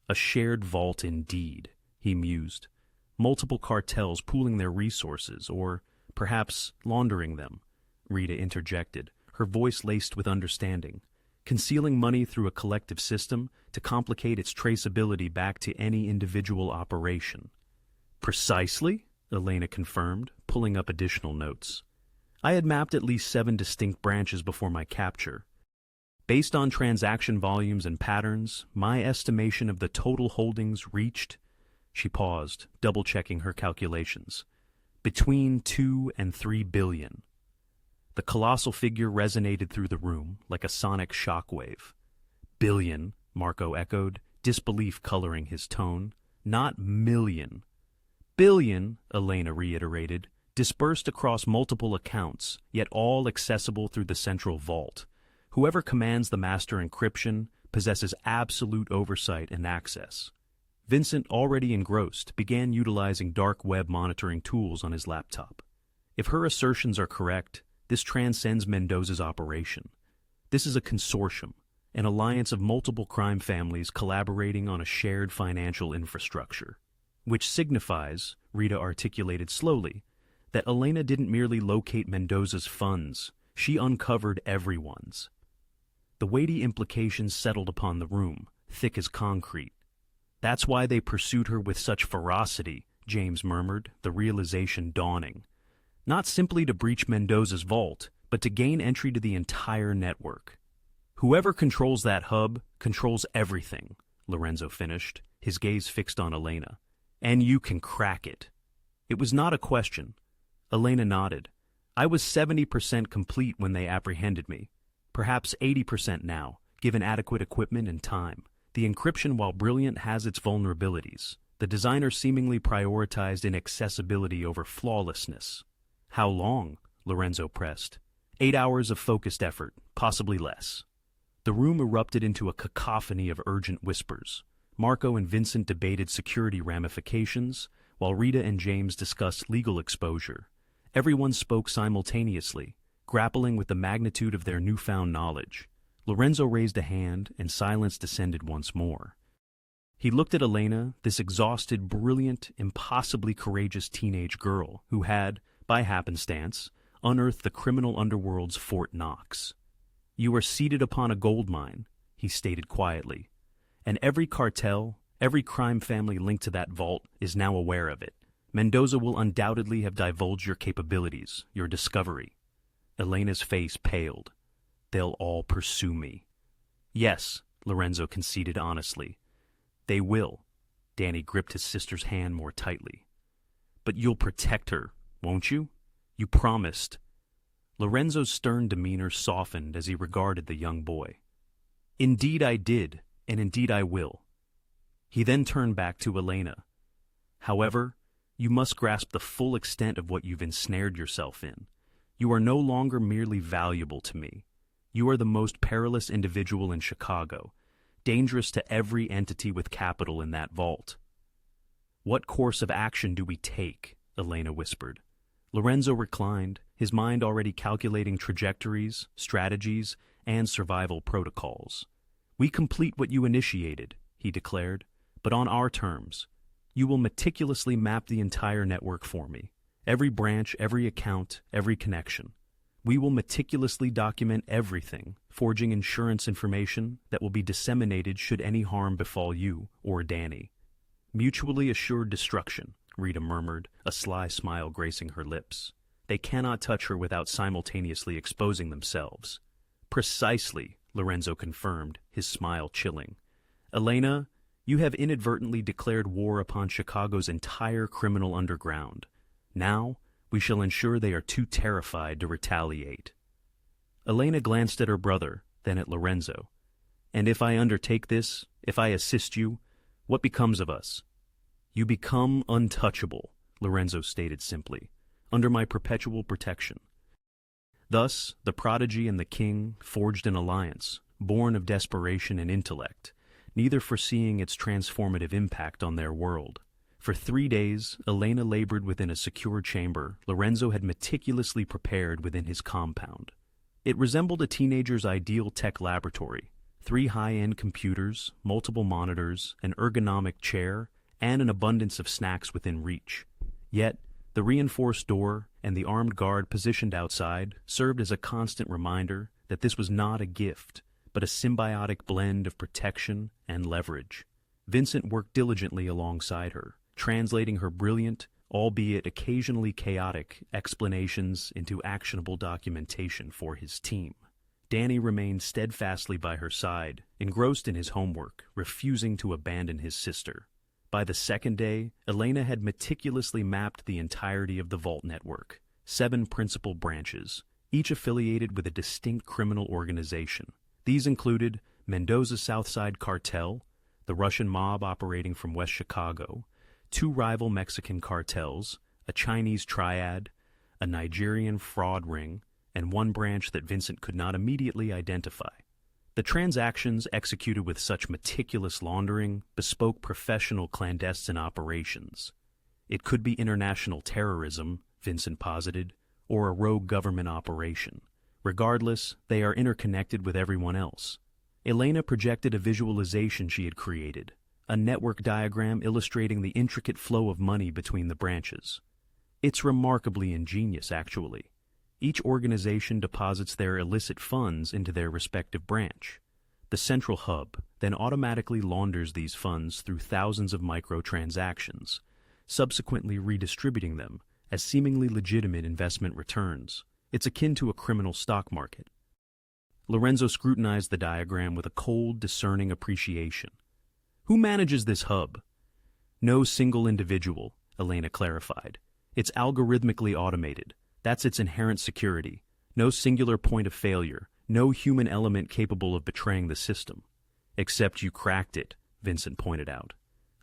A shared vault indeed, he mused. Multiple cartels pooling their resources, or perhaps laundering them, Rita interjected, her voice laced with understanding. Concealing money through a collective system to complicate its traceability back to any individual operation. Precisely, Elena confirmed, pulling up additional notes. I had mapped at least 7 distinct branches before my capture. Based on transaction volumes and patterns, my estimation of the total holdings reached, she paused, double-checking her calculations, between 2 and 3 billion. The colossal figure resonated through the room like a sonic shockwave. Billion, Marco echoed, disbelief coloring his tone. Not million. Billion, Elena reiterated, dispersed across multiple accounts, yet all accessible through the central vault. Whoever commands the master encryption possesses absolute oversight and access. Vincent, already engrossed, began utilizing dark web monitoring tools on his laptop. If her assertions are correct, this transcends Mendoza's operation. This is a consortium, an alliance of multiple crime families collaborating on a shared financial infrastructure. Which signifies, Rita articulated slowly, that Elena didn't merely locate Mendoza's funds, she uncovered everyone's. The weighty implications settled upon the room, thick as concrete. That's why they pursued her with such ferocity, James murmured, the realization dawning. Not simply to breach Mendoza's vault, but to gain entry to the entire network. Whoever controls that hub controls everything, Lorenzo finished, his gaze fixed on Elena. And you can crack it. It was not a question. Elena nodded. I was 70% complete when they apprehended me. Perhaps 80% now, given adequate equipment and time. The encryption, while brilliant, has its vulnerabilities. The designer seemingly prioritized inaccessibility over flawlessness. How long? Lorenzo pressed. 8 hours of focused effort, possibly less. The room erupted into a cacophony of urgent whispers. Marco and Vincent debated security ramifications, while Rita and James discussed legal exposure. Everyone spoke simultaneously, grappling with the magnitude of their newfound knowledge. Lorenzo raised a hand, and silence descended once more. He looked at Elena, this exhausted, brilliant, impossibly courageous teenage girl who had, by happenstance, unearthed the criminal underworld's Fort Knox. You are seated upon a gold mine, he stated quietly, and every cartel, every crime family linked to that vault is now aware of it. Mendoza will undoubtedly have divulged your capabilities, your discovery. Elena's face paled. They'll all pursue me. Yes, Lorenzo conceded honestly. They will. Danny gripped his sister's hand more tightly. But you'll protect her, won't you? You promised. Lorenzo's stern demeanor softened as he regarded the young boy. Indeed I did, and indeed I will. He then turned back to Elena. However, you must grasp the full extent of what you've ensnared yourself in. You are no longer merely valuable to me. You are the most perilous individual in Chicago, dangerous to every entity with capital in that vault. What course of action do we take? Elena whispered. Lorenzo reclined, his mind already calculating trajectories, strategies, and survival protocols. We complete what you initiated, he declared, but on our terms. You will meticulously map the entire network for me. Every branch, every account, every connection. We will meticulously document everything, forging insurance information that will be disseminated should any harm befall you or Danny. Mutually assured destruction, Rita murmured, a sly smile gracing her lips. They cannot touch her without simultaneously exposing themselves. Precisely, Lorenzo confirmed, his smile chilling. Elena, you have inadvertently declared war upon Chicago's entire criminal underground. Now, we shall ensure they are too terrified to retaliate. Elena glanced at her brother, then at Lorenzo. And if I undertake this, if I assist you, what becomes of us? You become untouchable, Lorenzo stated simply, under my perpetual protection. Thus, the prodigy and the king forged an alliance, born of desperation and intellect, neither foreseeing its transformative impact on their world. For 3 days, Elena labored within a secure chamber Lorenzo had meticulously prepared within his compound. It resembled a teenager's ideal tech laboratory: 3 high-end computers, multiple monitors, an ergonomic chair, and an abundance of snacks within reach. Yet, the reinforced door and the armed guard positioned outside served as a constant reminder that this was not a gift, but a symbiotic blend of protection and leverage. Vincent worked diligently alongside her, translating her brilliant, albeit occasionally chaotic, explanations into actionable documentation for his team. Danny remained steadfastly by her side, engrossed in his homework, refusing to abandon his sister. By the second day, Elena had meticulously mapped the entirety of the Vault network, 7 principal branches, each affiliated with a distinct criminal organization. These included Mendoza's Southside Cartel, the Russian mob operating from West Chicago, 2 rival Mexican cartels, a Chinese triad, a Nigerian fraud ring, and 1 branch that Vincent could not immediately identify. The transactions executed with such meticulous laundering bespoke professional clandestine operations. It could be international terrorism, Vincent posited, or a rogue government operation. Regardless, they are interconnected with everyone else. Elena projected a visualization she had created, a network diagram illustrating the intricate flow of money between the branches. It's remarkably ingenious, actually. Each organization deposits their illicit funds into their respective branch. The central hub then automatically launders these funds through thousands of microtransactions, subsequently redistributing them as seemingly legitimate investment returns. It's akin to a criminal stock market. Lorenzo scrutinized the diagram with a cold, discerning appreciation. Who manages this hub? No single individual, Elena clarified. It's algorithmically automated. That's its inherent security. No singular point of failure, no human element capable of betraying the system. Except you cracked it, Vincent pointed out.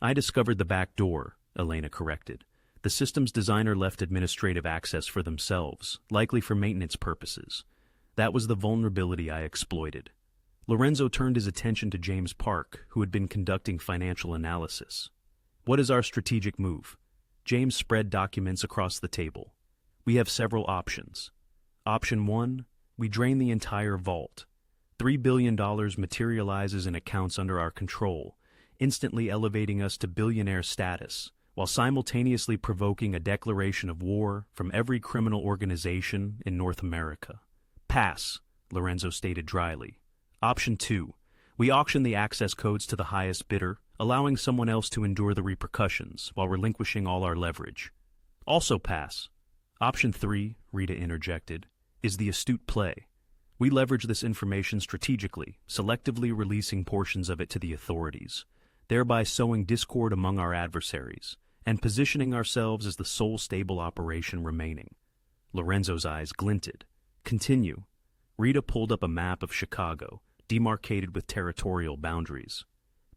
I discovered the back door, Elena corrected. The system's designer left administrative access for themselves, likely for maintenance purposes. That was the vulnerability I exploited. Lorenzo turned his attention to James Park, who had been conducting financial analysis. What is our strategic move? James spread documents across the table. We have several options. Option 1, we drain the entire vault. $3 billion materializes in accounts under our control, instantly elevating us to billionaire status, while simultaneously provoking a declaration of war from every criminal organization in North America. Pass, Lorenzo stated dryly. Option 2, we auction the access codes to the highest bidder, allowing someone else to endure the repercussions while relinquishing all our leverage. Also pass. Option 3, Rita interjected, is the astute play. We leverage this information strategically, selectively releasing portions of it to the authorities, thereby sowing discord among our adversaries, and positioning ourselves as the sole stable operation remaining. Lorenzo's eyes glinted. Continue. Rita pulled up a map of Chicago, demarcated with territorial boundaries.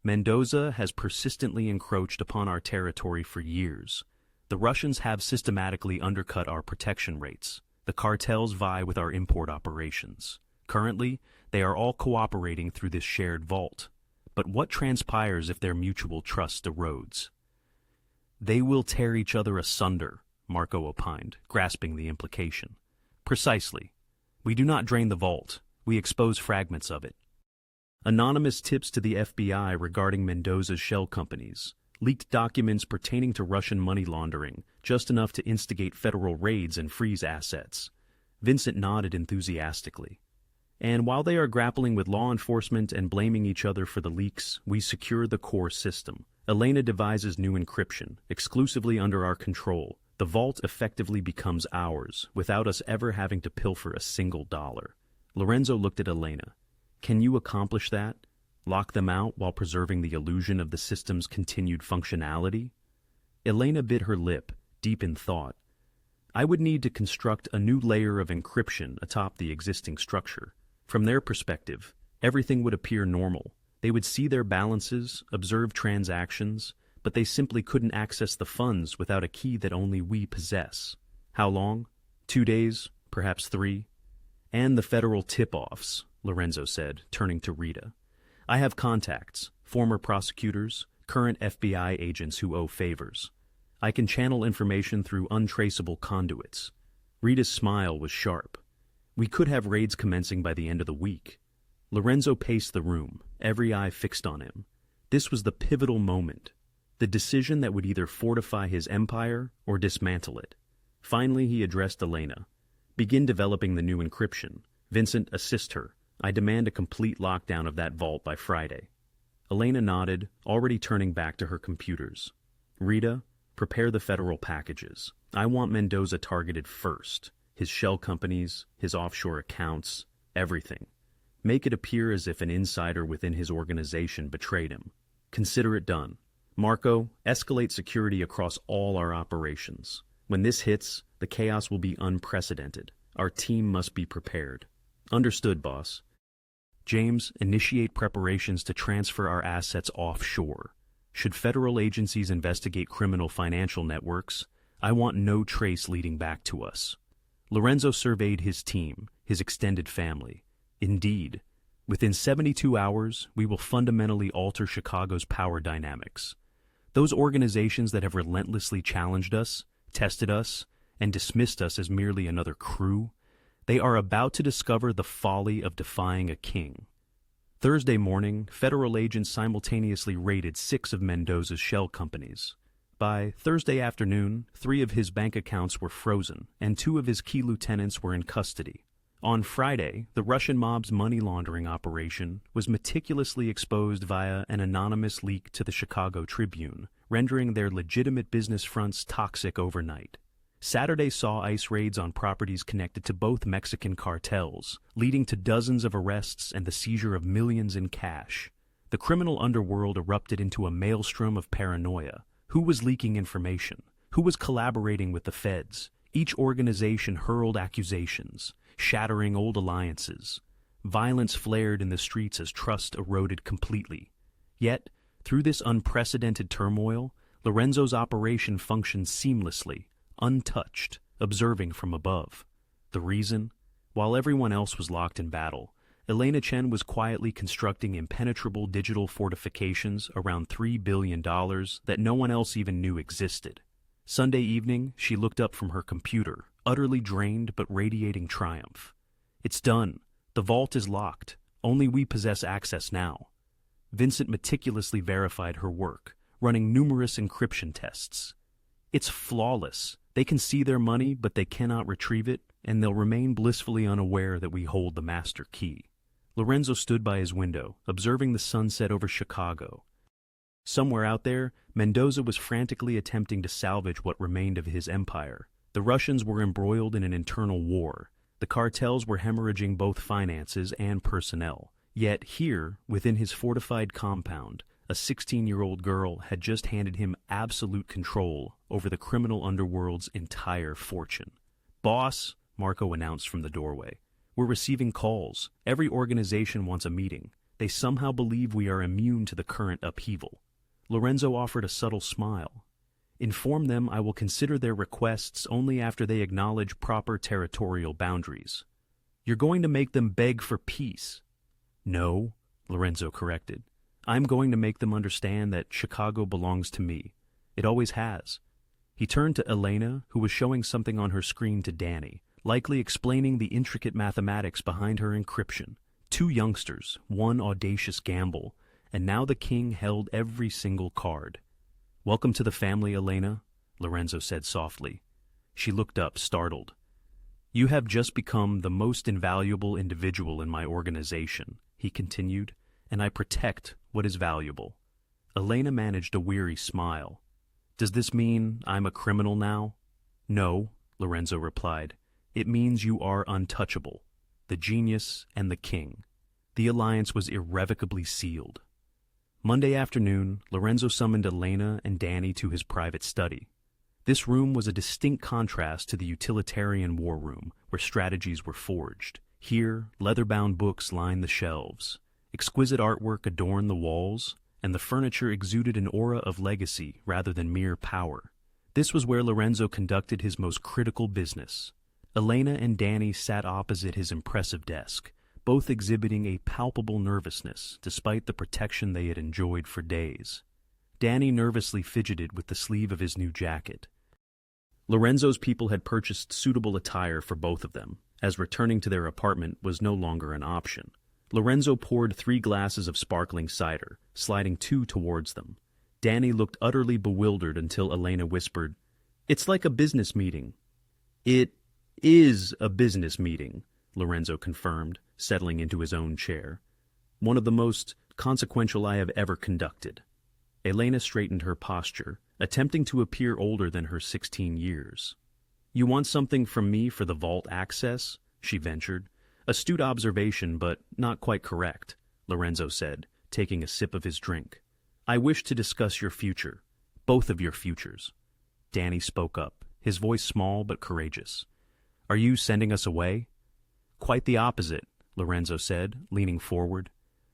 Mendoza has persistently encroached upon our territory for years. The Russians have systematically undercut our protection rates. The cartels vie with our import operations. Currently, they are all cooperating through this shared vault. But what transpires if their mutual trust erodes? They will tear each other asunder, Marco opined, grasping the implication. Precisely. We do not drain the vault. We expose fragments of it. Anonymous tips to the FBI regarding Mendoza's shell companies, leaked documents pertaining to Russian money laundering, just enough to instigate federal raids and freeze assets. Vincent nodded enthusiastically. And while they are grappling with law enforcement and blaming each other for the leaks, we secure the core system. Elena devises new encryption, exclusively under our control. The vault effectively becomes ours, without us ever having to pilfer a single dollar. Lorenzo looked at Elena. Can you accomplish that? Lock them out while preserving the illusion of the system's continued functionality? Elena bit her lip, deep in thought. I would need to construct a new layer of encryption atop the existing structure. From their perspective, everything would appear normal. They would see their balances, observe transactions, but they simply couldn't access the funds without a key that only we possess. How long? 2 days, perhaps 3. And the federal tip-offs, Lorenzo said, turning to Rita. I have contacts, former prosecutors, current FBI agents who owe favors. I can channel information through untraceable conduits. Rita's smile was sharp. We could have raids commencing by the end of the week. Lorenzo paced the room, every eye fixed on him. This was the pivotal moment, the decision that would either fortify his empire or dismantle it. Finally, he addressed Elena. Begin developing the new encryption. Vincent, assist her. I demand a complete lockdown of that vault by Friday. Elena nodded, already turning back to her computers. Rita, prepare the federal packages. I want Mendoza targeted first. His shell companies, his offshore accounts, everything. Make it appear as if an insider within his organization betrayed him. Consider it done. Marco, escalate security across all our operations. When this hits, the chaos will be unprecedented. Our team must be prepared. Understood, boss. James, initiate preparations to transfer our assets offshore. Should federal agencies investigate criminal financial networks, I want no trace leading back to us. Lorenzo surveyed his team, his extended family. Indeed, within 72 hours, we will fundamentally alter Chicago's power dynamics. Those organizations that have relentlessly challenged us, tested us, and dismissed us as merely another crew, they are about to discover the folly of defying a king. Thursday morning, federal agents simultaneously raided 6 of Mendoza's shell companies. By Thursday afternoon, 3 of his bank accounts were frozen, and 2 of his key lieutenants were in custody. On Friday, the Russian mob's money laundering operation was meticulously exposed via an anonymous leak to the Chicago Tribune, rendering their legitimate business fronts toxic overnight. Saturday saw ICE raids on properties connected to both Mexican cartels, leading to dozens of arrests and the seizure of millions in cash. The criminal underworld erupted into a maelstrom of paranoia. Who was leaking information? Who was collaborating with the feds? Each organization hurled accusations, shattering old alliances. Violence flared in the streets as trust eroded completely. Yet, through this unprecedented turmoil, Lorenzo's operation functioned seamlessly, untouched, observing from above. The reason? While everyone else was locked in battle, Elena Chun was quietly constructing impenetrable digital fortifications around $3 billion that no one else even knew existed. Sunday evening, she looked up from her computer, utterly drained but radiating triumph. It's done. The vault is locked. Only we possess access now. Vincent meticulously verified her work, running numerous encryption tests. It's flawless. They can see their money, but they cannot retrieve it, and they'll remain blissfully unaware that we hold the master key. Lorenzo stood by his window, observing the sunset over Chicago. Somewhere out there, Mendoza was frantically attempting to salvage what remained of his empire. The Russians were embroiled in an internal war. The cartels were hemorrhaging both finances and personnel. Yet here, within his fortified compound, a 16-year-old girl had just handed him absolute control over the criminal underworld's entire fortune. "Boss," Marco announced from the doorway, "we're receiving calls. Every organization wants a meeting. They somehow believe we are immune to the current upheaval." Lorenzo offered a subtle smile. "Inform them I will consider their requests only after they acknowledge proper territorial boundaries." "You're going to make them beg for peace." "No," Lorenzo corrected. "I'm going to make them understand that Chicago belongs to me. It always has." He turned to Elena, who was showing something on her screen to Danny, likely explaining the intricate mathematics behind her encryption. 2 youngsters, one audacious gamble, and now the king held every single card. "Welcome to the family, Elena," Lorenzo said softly. She looked up, startled. "You have just become the most invaluable individual in my organization," he continued, "and I protect what is valuable." Elena managed a weary smile. "Does this mean I'm a criminal now?" "No," Lorenzo replied. "It means you are untouchable, the genius and the king." The alliance was irrevocably sealed. Monday afternoon, Lorenzo summoned Elena and Danny to his private study. This room was a distinct contrast to the utilitarian war room, where strategies were forged. Here, leather-bound books lined the shelves. Exquisite artwork adorned the walls, and the furniture exuded an aura of legacy rather than mere power. This was where Lorenzo conducted his most critical business. Elena and Danny sat opposite his impressive desk, both exhibiting a palpable nervousness despite the protection they had enjoyed for days. Danny nervously fidgeted with the sleeve of his new jacket. Lorenzo's people had purchased suitable attire for both of them, as returning to their apartment was no longer an option. Lorenzo poured 3 glasses of sparkling cider, sliding 2 towards them. Danny looked utterly bewildered until Elena whispered, "It's like a business meeting." "It is a business meeting," Lorenzo confirmed, settling into his own chair. "One of the most consequential I have ever conducted." Elena straightened her posture, attempting to appear older than her 16 years. "You want something from me for the vault access?" she ventured. "Astute observation, but not quite correct," Lorenzo said, taking a sip of his drink. "I wish to discuss your future, both of your futures." Danny spoke up, his voice small but courageous. "Are you sending us away?" "Quite the opposite," Lorenzo said, leaning forward.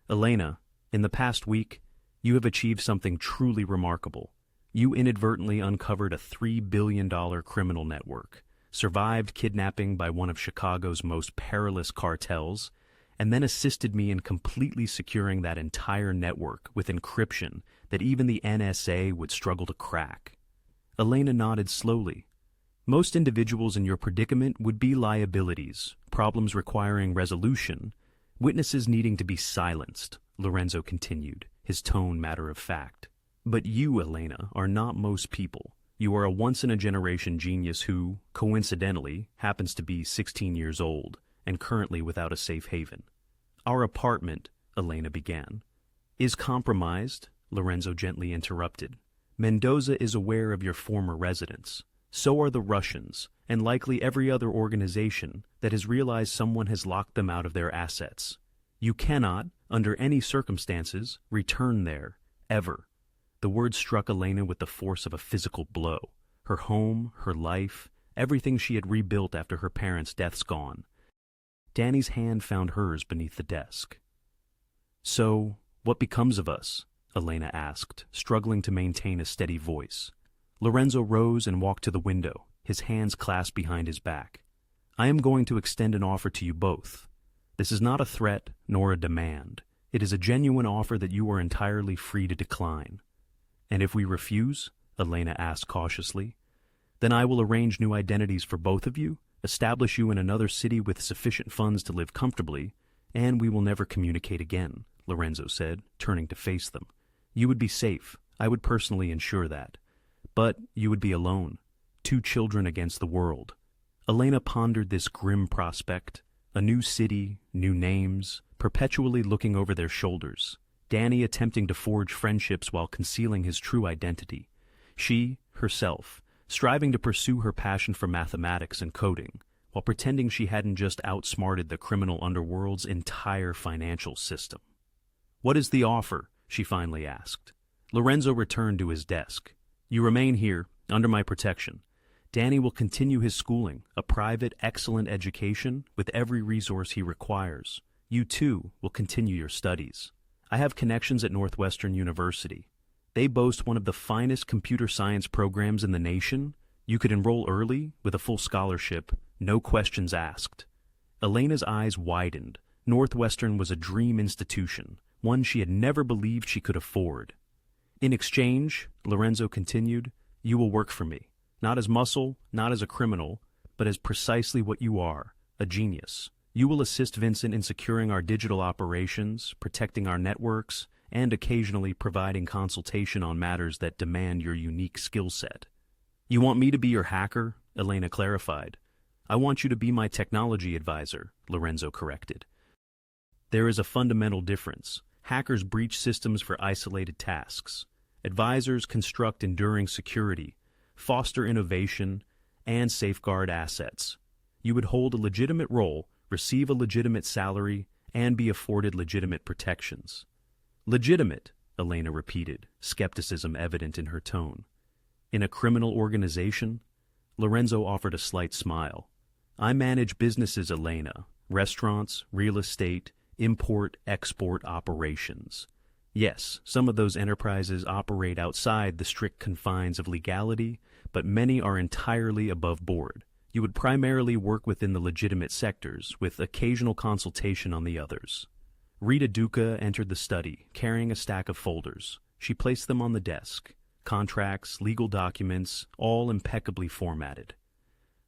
"Elena, in the past week, you have achieved something truly remarkable. You inadvertently uncovered a $3 billion criminal network, survived kidnapping by one of Chicago's most perilous cartels, and then assisted me in completely securing that entire network with encryption that even the NSA would struggle to crack." Elena nodded slowly. "Most individuals in your predicament would be liabilities, problems requiring resolution, witnesses needing to be silenced," Lorenzo continued, his tone matter of fact. "But you, Elena, are not most people. You are a once-in-a-generation genius who, coincidentally, happens to be 16 years old and currently without a safe haven." "Our apartment," Elena began. "Is compromised," Lorenzo gently interrupted. "Mendoza is aware of your former residence. So are the Russians, and likely every other organization that has realized someone has locked them out of their assets. You cannot, under any circumstances, return there, ever." The words struck Elena with the force of a physical blow. Her home, her life, everything she had rebuilt after her parents' deaths gone. Danny's hand found hers beneath the desk. "So, what becomes of us?" Elena asked, struggling to maintain a steady voice. Lorenzo rose and walked to the window, his hands clasped behind his back. "I am going to extend an offer to you both. This is not a threat nor a demand. It is a genuine offer that you are entirely free to decline." "And if we refuse?" Elena asked cautiously. "Then I will arrange new identities for both of you, establish you in another city with sufficient funds to live comfortably, and we will never communicate again," Lorenzo said, turning to face them. "You would be safe. I would personally ensure that. But you would be alone. 2 children against the world." Elena pondered this grim prospect. A new city, new names, perpetually looking over their shoulders. Danny attempting to forge friendships while concealing his true identity. She, herself, striving to pursue her passion for mathematics and coding, while pretending she hadn't just outsmarted the criminal underworld's entire financial system. "What is the offer?" she finally asked. Lorenzo returned to his desk. "You remain here, under my protection. Danny will continue his schooling, a private, excellent education with every resource he requires. You, too, will continue your studies. I have connections at Northwestern University. They boast one of the finest computer science programs in the nation. You could enroll early, with a full scholarship, no questions asked." Elena's eyes widened. Northwestern was a dream institution, one she had never believed she could afford. "In exchange," Lorenzo continued, "you will work for me. Not as muscle, not as a criminal, but as precisely what you are, a genius. You will assist Vincent in securing our digital operations, protecting our networks, and occasionally providing consultation on matters that demand your unique skill set." "You want me to be your hacker?" Elena clarified. "I want you to be my technology advisor," Lorenzo corrected. "There is a fundamental difference. Hackers breach systems for isolated tasks. Advisors construct enduring security, foster innovation, and safeguard assets. You would hold a legitimate role, receive a legitimate salary, and be afforded legitimate protections." "Legitimate," Elena repeated, skepticism evident in her tone. "In a criminal organization?" Lorenzo offered a slight smile. "I manage businesses, Elena. Restaurants, real estate, import-export operations. Yes, some of those enterprises operate outside the strict confines of legality, but many are entirely above board. You would primarily work within the legitimate sectors, with occasional consultation on the others. Rita Duca entered the study, carrying a stack of folders. She placed them on the desk. Contracts, legal documents, all impeccably formatted.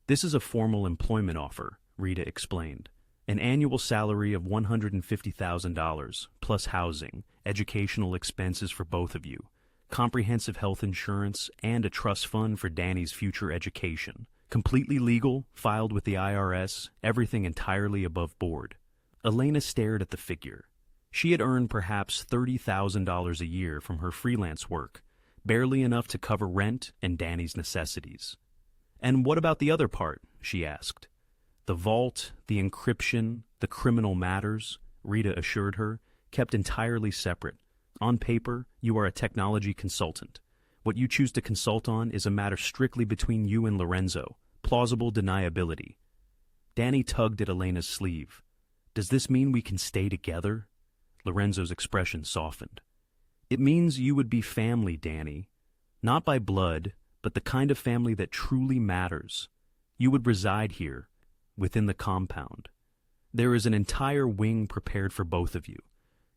"This is a formal employment offer," Rita explained. "An annual salary of $150,000, plus housing, educational expenses for both of you, comprehensive health insurance, and a trust fund for Danny's future education. Completely legal, filed with the IRS, everything entirely above board." Elena stared at the figure. She had earned perhaps $30,000 a year from her freelance work, barely enough to cover rent and Danny's necessities. "And what about the other part?" she asked. "The vault, the encryption, the criminal matters," Rita assured her, "kept entirely separate. On paper, you are a technology consultant. What you choose to consult on is a matter strictly between you and Lorenzo, plausible deniability." Danny tugged at Elena's sleeve. "Does this mean we can stay together?" Lorenzo's expression softened. "It means you would be family, Danny. Not by blood, but the kind of family that truly matters. You would reside here, within the compound. There is an entire wing prepared for both of you.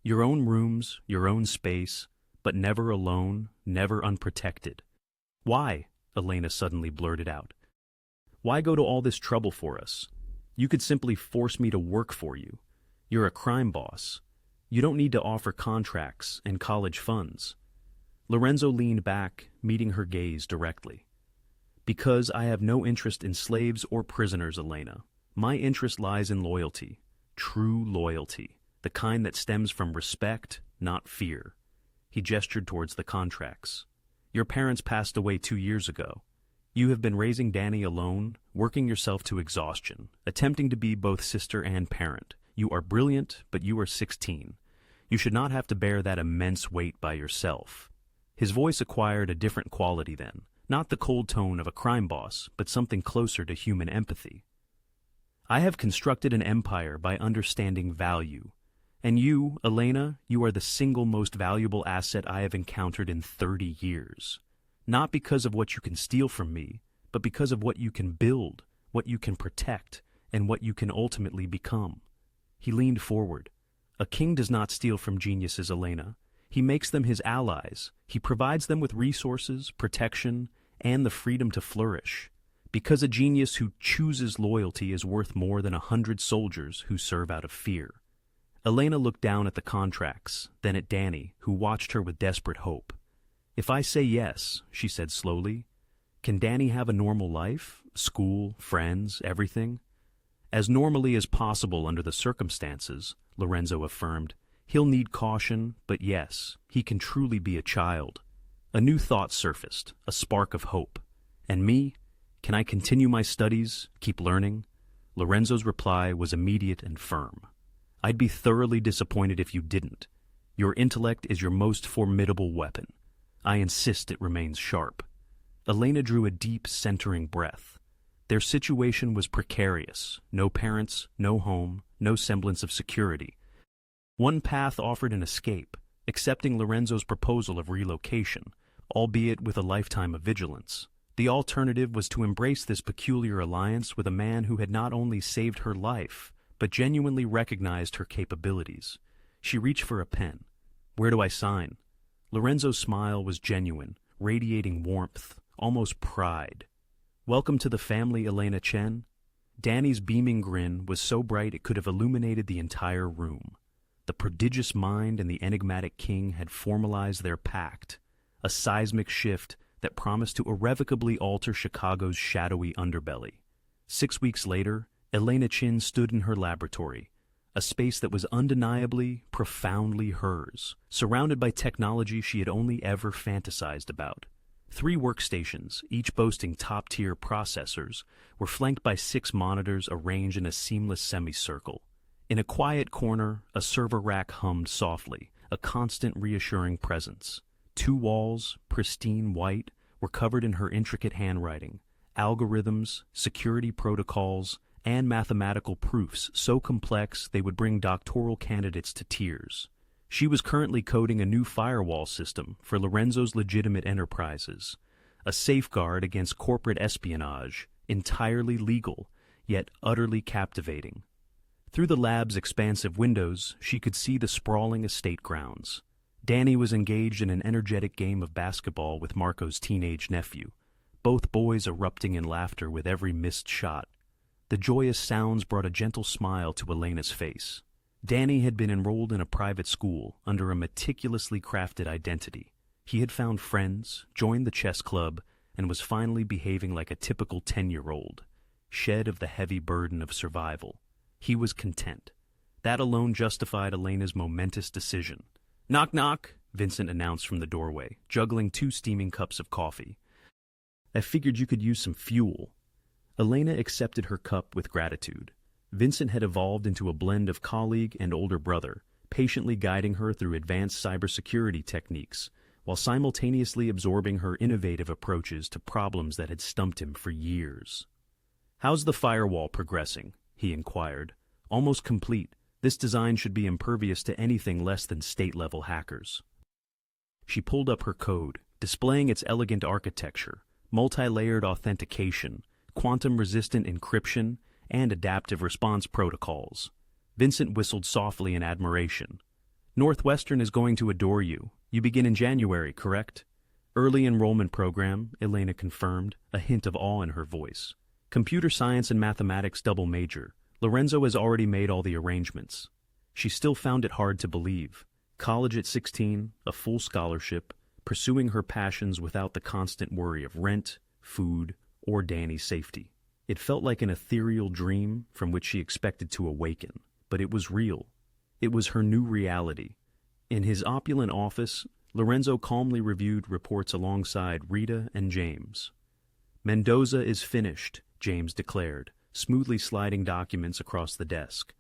Your own rooms, your own space, but never alone, never unprotected." "Why?" Elena suddenly blurted out. "Why go to all this trouble for us? You could simply force me to work for you. You're a crime boss. You don't need to offer contracts and college funds." Lorenzo leaned back, meeting her gaze directly. "Because I have no interest in slaves or prisoners, Elena. My interest lies in loyalty, true loyalty, the kind that stems from respect, not fear." He gestured towards the contracts. "Your parents passed away 2 years ago. You have been raising Danny alone, working yourself to exhaustion, attempting to be both sister and parent. You are brilliant, but you are 16. You should not have to bear that immense weight by yourself." His voice acquired a different quality then, not the cold tone of a crime boss, but something closer to human empathy. "I have constructed an empire by understanding value. And you, Elena, you are the single most valuable asset I have encountered in 30 years. Not because of what you can steal from me, but because of what you can build, what you can protect, and what you can ultimately become." He leaned forward. "A king does not steal from geniuses, Elena. He makes them his allies. He provides them with resources, protection, and the freedom to flourish. Because a genius who chooses loyalty is worth more than 100 soldiers who serve out of fear." Elena looked down at the contracts, then at Danny, who watched her with desperate hope. "If I say yes," she said slowly, "can Danny have a normal life? School, friends, everything?" "As normally as possible under the circumstances," Lorenzo affirmed. "He'll need caution, but yes, he can truly be a child." A new thought surfaced, a spark of hope. "And me? Can I continue my studies, keep learning?" Lorenzo's reply was immediate and firm. "I'd be thoroughly disappointed if you didn't. Your intellect is your most formidable weapon. I insist it remains sharp." Elena drew a deep, centering breath. Their situation was precarious. No parents, no home, no semblance of security. One path offered an escape, accepting Lorenzo's proposal of relocation, albeit with a lifetime of vigilance. The alternative was to embrace this peculiar alliance with a man who had not only saved her life, but genuinely recognized her capabilities. She reached for a pen. "Where do I sign?" Lorenzo's smile was genuine, radiating warmth, almost pride. "Welcome to the family, Elena Chun." Danny's beaming grin was so bright it could have illuminated the entire room. The prodigious mind and the enigmatic king had formalized their pact, a seismic shift that promised to irrevocably alter Chicago's shadowy underbelly. 6 weeks later, Elena Chun stood in her laboratory, a space that was undeniably, profoundly hers, surrounded by technology she had only ever fantasized about. 3 workstations, each boasting top-tier processors, were flanked by 6 monitors arranged in a seamless semicircle. In a quiet corner, a server rack hummed softly, a constant reassuring presence. 2 walls, pristine white, were covered in her intricate handwriting, algorithms, security protocols, and mathematical proofs so complex they would bring doctoral candidates to tears. She was currently coding a new firewall system for Lorenzo's legitimate enterprises, a safeguard against corporate espionage, entirely legal, yet utterly captivating. Through the lab's expansive windows, she could see the sprawling estate grounds. Danny was engaged in an energetic game of basketball with Marco's teenage nephew, both boys erupting in laughter with every missed shot. The joyous sounds brought a gentle smile to Elena's face. Danny had been enrolled in a private school under a meticulously crafted identity. He had found friends, joined the chess club, and was finally behaving like a typical 10-year-old, shed of the heavy burden of survival. He was content. That alone justified Elena's momentous decision. "Knock, knock," Vincent announced from the doorway, juggling 2 steaming cups of coffee. "I figured you could use some fuel." Elena accepted her cup with gratitude. Vincent had evolved into a blend of colleague and older brother, patiently guiding her through advanced cybersecurity techniques, while simultaneously absorbing her innovative approaches to problems that had stumped him for years. "How's the firewall progressing?" he inquired. "Almost complete. This design should be impervious to anything less than state-level hackers." She pulled up her code, displaying its elegant architecture, multi-layered authentication, quantum-resistant encryption, and adaptive response protocols. Vincent whistled softly in admiration. "Northwestern is going to adore you. You begin in January, correct?" "Early enrollment program," Elena confirmed, a hint of awe in her voice. "Computer science and mathematics double major. Lorenzo has already made all the arrangements." She still found it hard to believe. College at 16, a full scholarship, pursuing her passions without the constant worry of rent, food, or Danny's safety. It felt like an ethereal dream from which she expected to awaken, but it was real. It was her new reality. In his opulent office, Lorenzo calmly reviewed reports alongside Rita and James. "Mendoza is finished," James declared, smoothly sliding documents across the desk.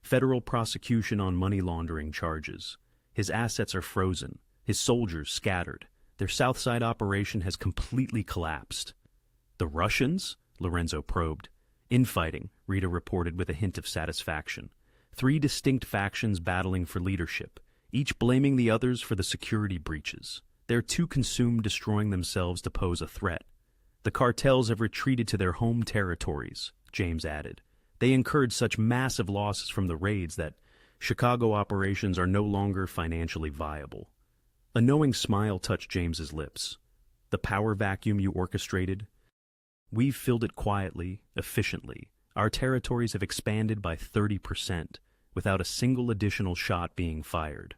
"Federal prosecution on money laundering charges. His assets are frozen, his soldiers scattered. Their Southside operation has completely collapsed." "The Russians?" Lorenzo probed. "Infighting," Rita reported with a hint of satisfaction. 3 distinct factions battling for leadership, each blaming the others for the security breaches. They're too consumed destroying themselves to pose a threat. "The cartels have retreated to their home territories," James added. "They incurred such massive losses from the raids that Chicago operations are no longer financially viable." A knowing smile touched James's lips. "The power vacuum you orchestrated? We've filled it quietly, efficiently. Our territories have expanded by 30%, without a single additional shot being fired."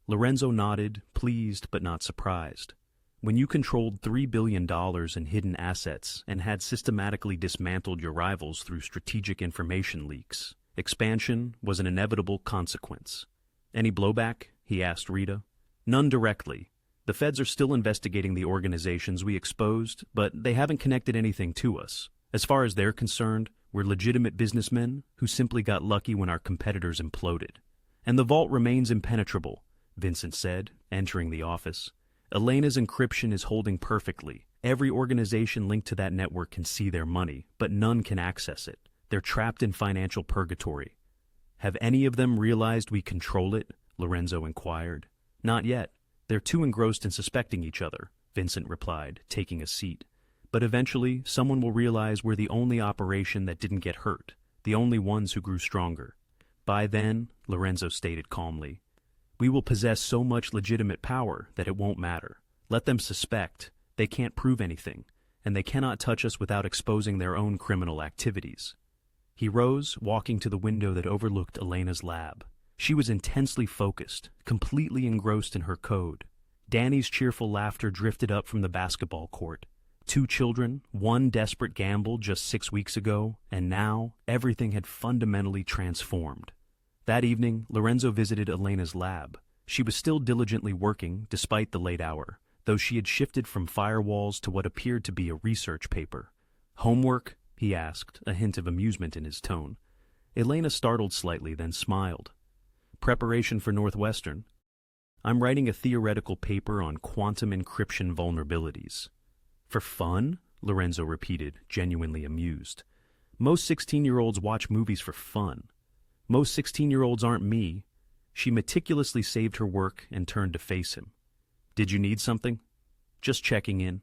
Lorenzo nodded, pleased but not surprised. "When you controlled $3 billion in hidden assets and had systematically dismantled your rivals through strategic information leaks, expansion was an inevitable consequence." "Any blowback?" he asked Rita. "None directly. The feds are still investigating the organizations we exposed, but they haven't connected anything to us. As far as they're concerned, we're legitimate businessmen who simply got lucky when our competitors imploded." "And the vault remains impenetrable," Vincent said, entering the office. "Elena's encryption is holding perfectly. Every organization linked to that network can see their money, but none can access it. They're trapped in financial purgatory." "Have any of them realized we control it?" Lorenzo inquired. "Not yet. They're too engrossed in suspecting each other," Vincent replied, taking a seat. "But eventually, someone will realize we're the only operation that didn't get hurt, the only ones who grew stronger. By then," Lorenzo stated calmly, "we will possess so much legitimate power that it won't matter. Let them suspect. They can't prove anything, and they cannot touch us without exposing their own criminal activities." He rose, walking to the window that overlooked Elena's lab. She was intensely focused, completely engrossed in her code. Danny's cheerful laughter drifted up from the basketball court. 2 children, 1 desperate gamble just 6 weeks ago, and now everything had fundamentally transformed. That evening, Lorenzo visited Elena's lab. She was still diligently working, despite the late hour, though she had shifted from firewalls to what appeared to be a research paper. "Homework?" he asked, a hint of amusement in his tone. Elena startled slightly, then smiled. "Preparation for Northwestern. I'm writing a theoretical paper on quantum encryption vulnerabilities." "For fun?" Lorenzo repeated, genuinely amused. "Most 16-year-olds watch movies for fun. Most 16-year-olds aren't me." She meticulously saved her work and turned to face him. "Did you need something?" "Just checking in."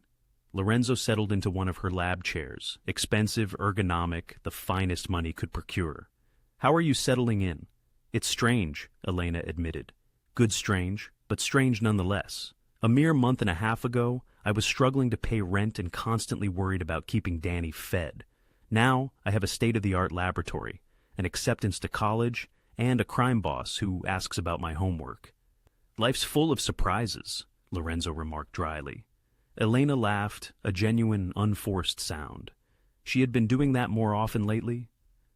Lorenzo settled into one of her lab chairs, expensive, ergonomic, the finest money could procure. "How are you settling in?" "It's strange," Elena admitted. "Good strange, but strange nonetheless. A mere month and a half ago, I was struggling to pay rent and constantly worried about keeping Danny fed. Now, I have a state-of-the-art laboratory, an acceptance to college, and a crime boss who asks about my homework." "Life's full of surprises," Lorenzo remarked dryly. Elena laughed, a genuine, unforced sound. She had been doing that more often lately.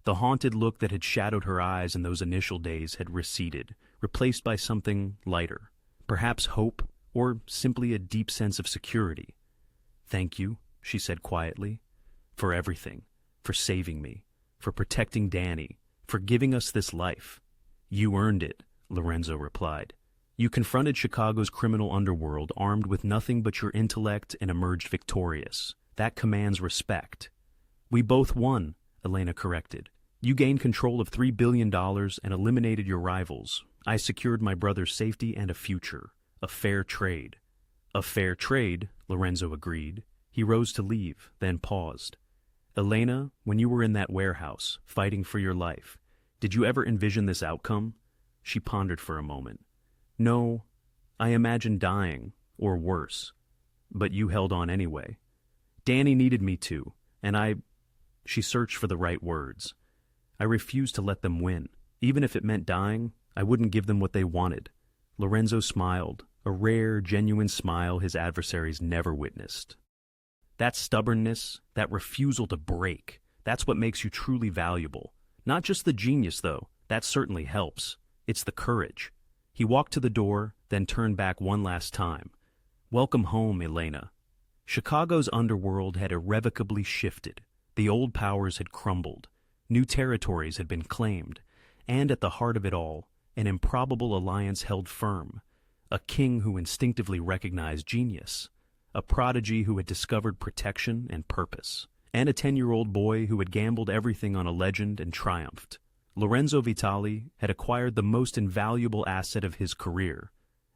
The haunted look that had shadowed her eyes in those initial days had receded, replaced by something lighter. Perhaps hope, or simply a deep sense of security. "Thank you," she said quietly, "for everything, for saving me, for protecting Danny, for giving us this life." "You earned it," Lorenzo replied. "You confronted Chicago's criminal underworld armed with nothing but your intellect and emerged victorious. That commands respect." "We both won," Elena corrected. "You gained control of $3 billion and eliminated your rivals. I secured my brother's safety and a future. A fair trade." "A fair trade," Lorenzo agreed. He rose to leave, then paused. "Elena, when you were in that warehouse, fighting for your life, did you ever envision this outcome?" She pondered for a moment. "No, I imagined dying, or worse. But you held on anyway. Danny needed me to, and I—" She searched for the right words. "I refused to let them win. Even if it meant dying, I wouldn't give them what they wanted." Lorenzo smiled, a rare, genuine smile his adversaries never witnessed. "That stubbornness, that refusal to break, that's what makes you truly valuable. Not just the genius, though. That certainly helps. It's the courage." He walked to the door, then turned back one last time. "Welcome home, Elena." Chicago's underworld had irrevocably shifted. The old powers had crumbled. New territories had been claimed. And at the heart of it all, an improbable alliance held firm. A king who instinctively recognized genius. A prodigy who had discovered protection and purpose. And a 10-year-old boy who had gambled everything on a legend and triumphed. Lorenzo Vitali had acquired the most invaluable asset of his career.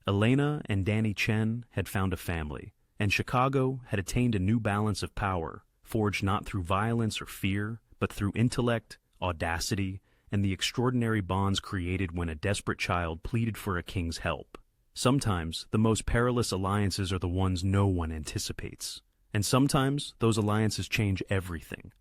Elena and Danny Chen had found a family, and Chicago had attained a new balance of power, forged not through violence or fear, but through intellect, audacity, and the extraordinary bonds created when a desperate child pleaded for a king's help. Sometimes, the most perilous alliances are the ones no one anticipates. And sometimes, those alliances change everything.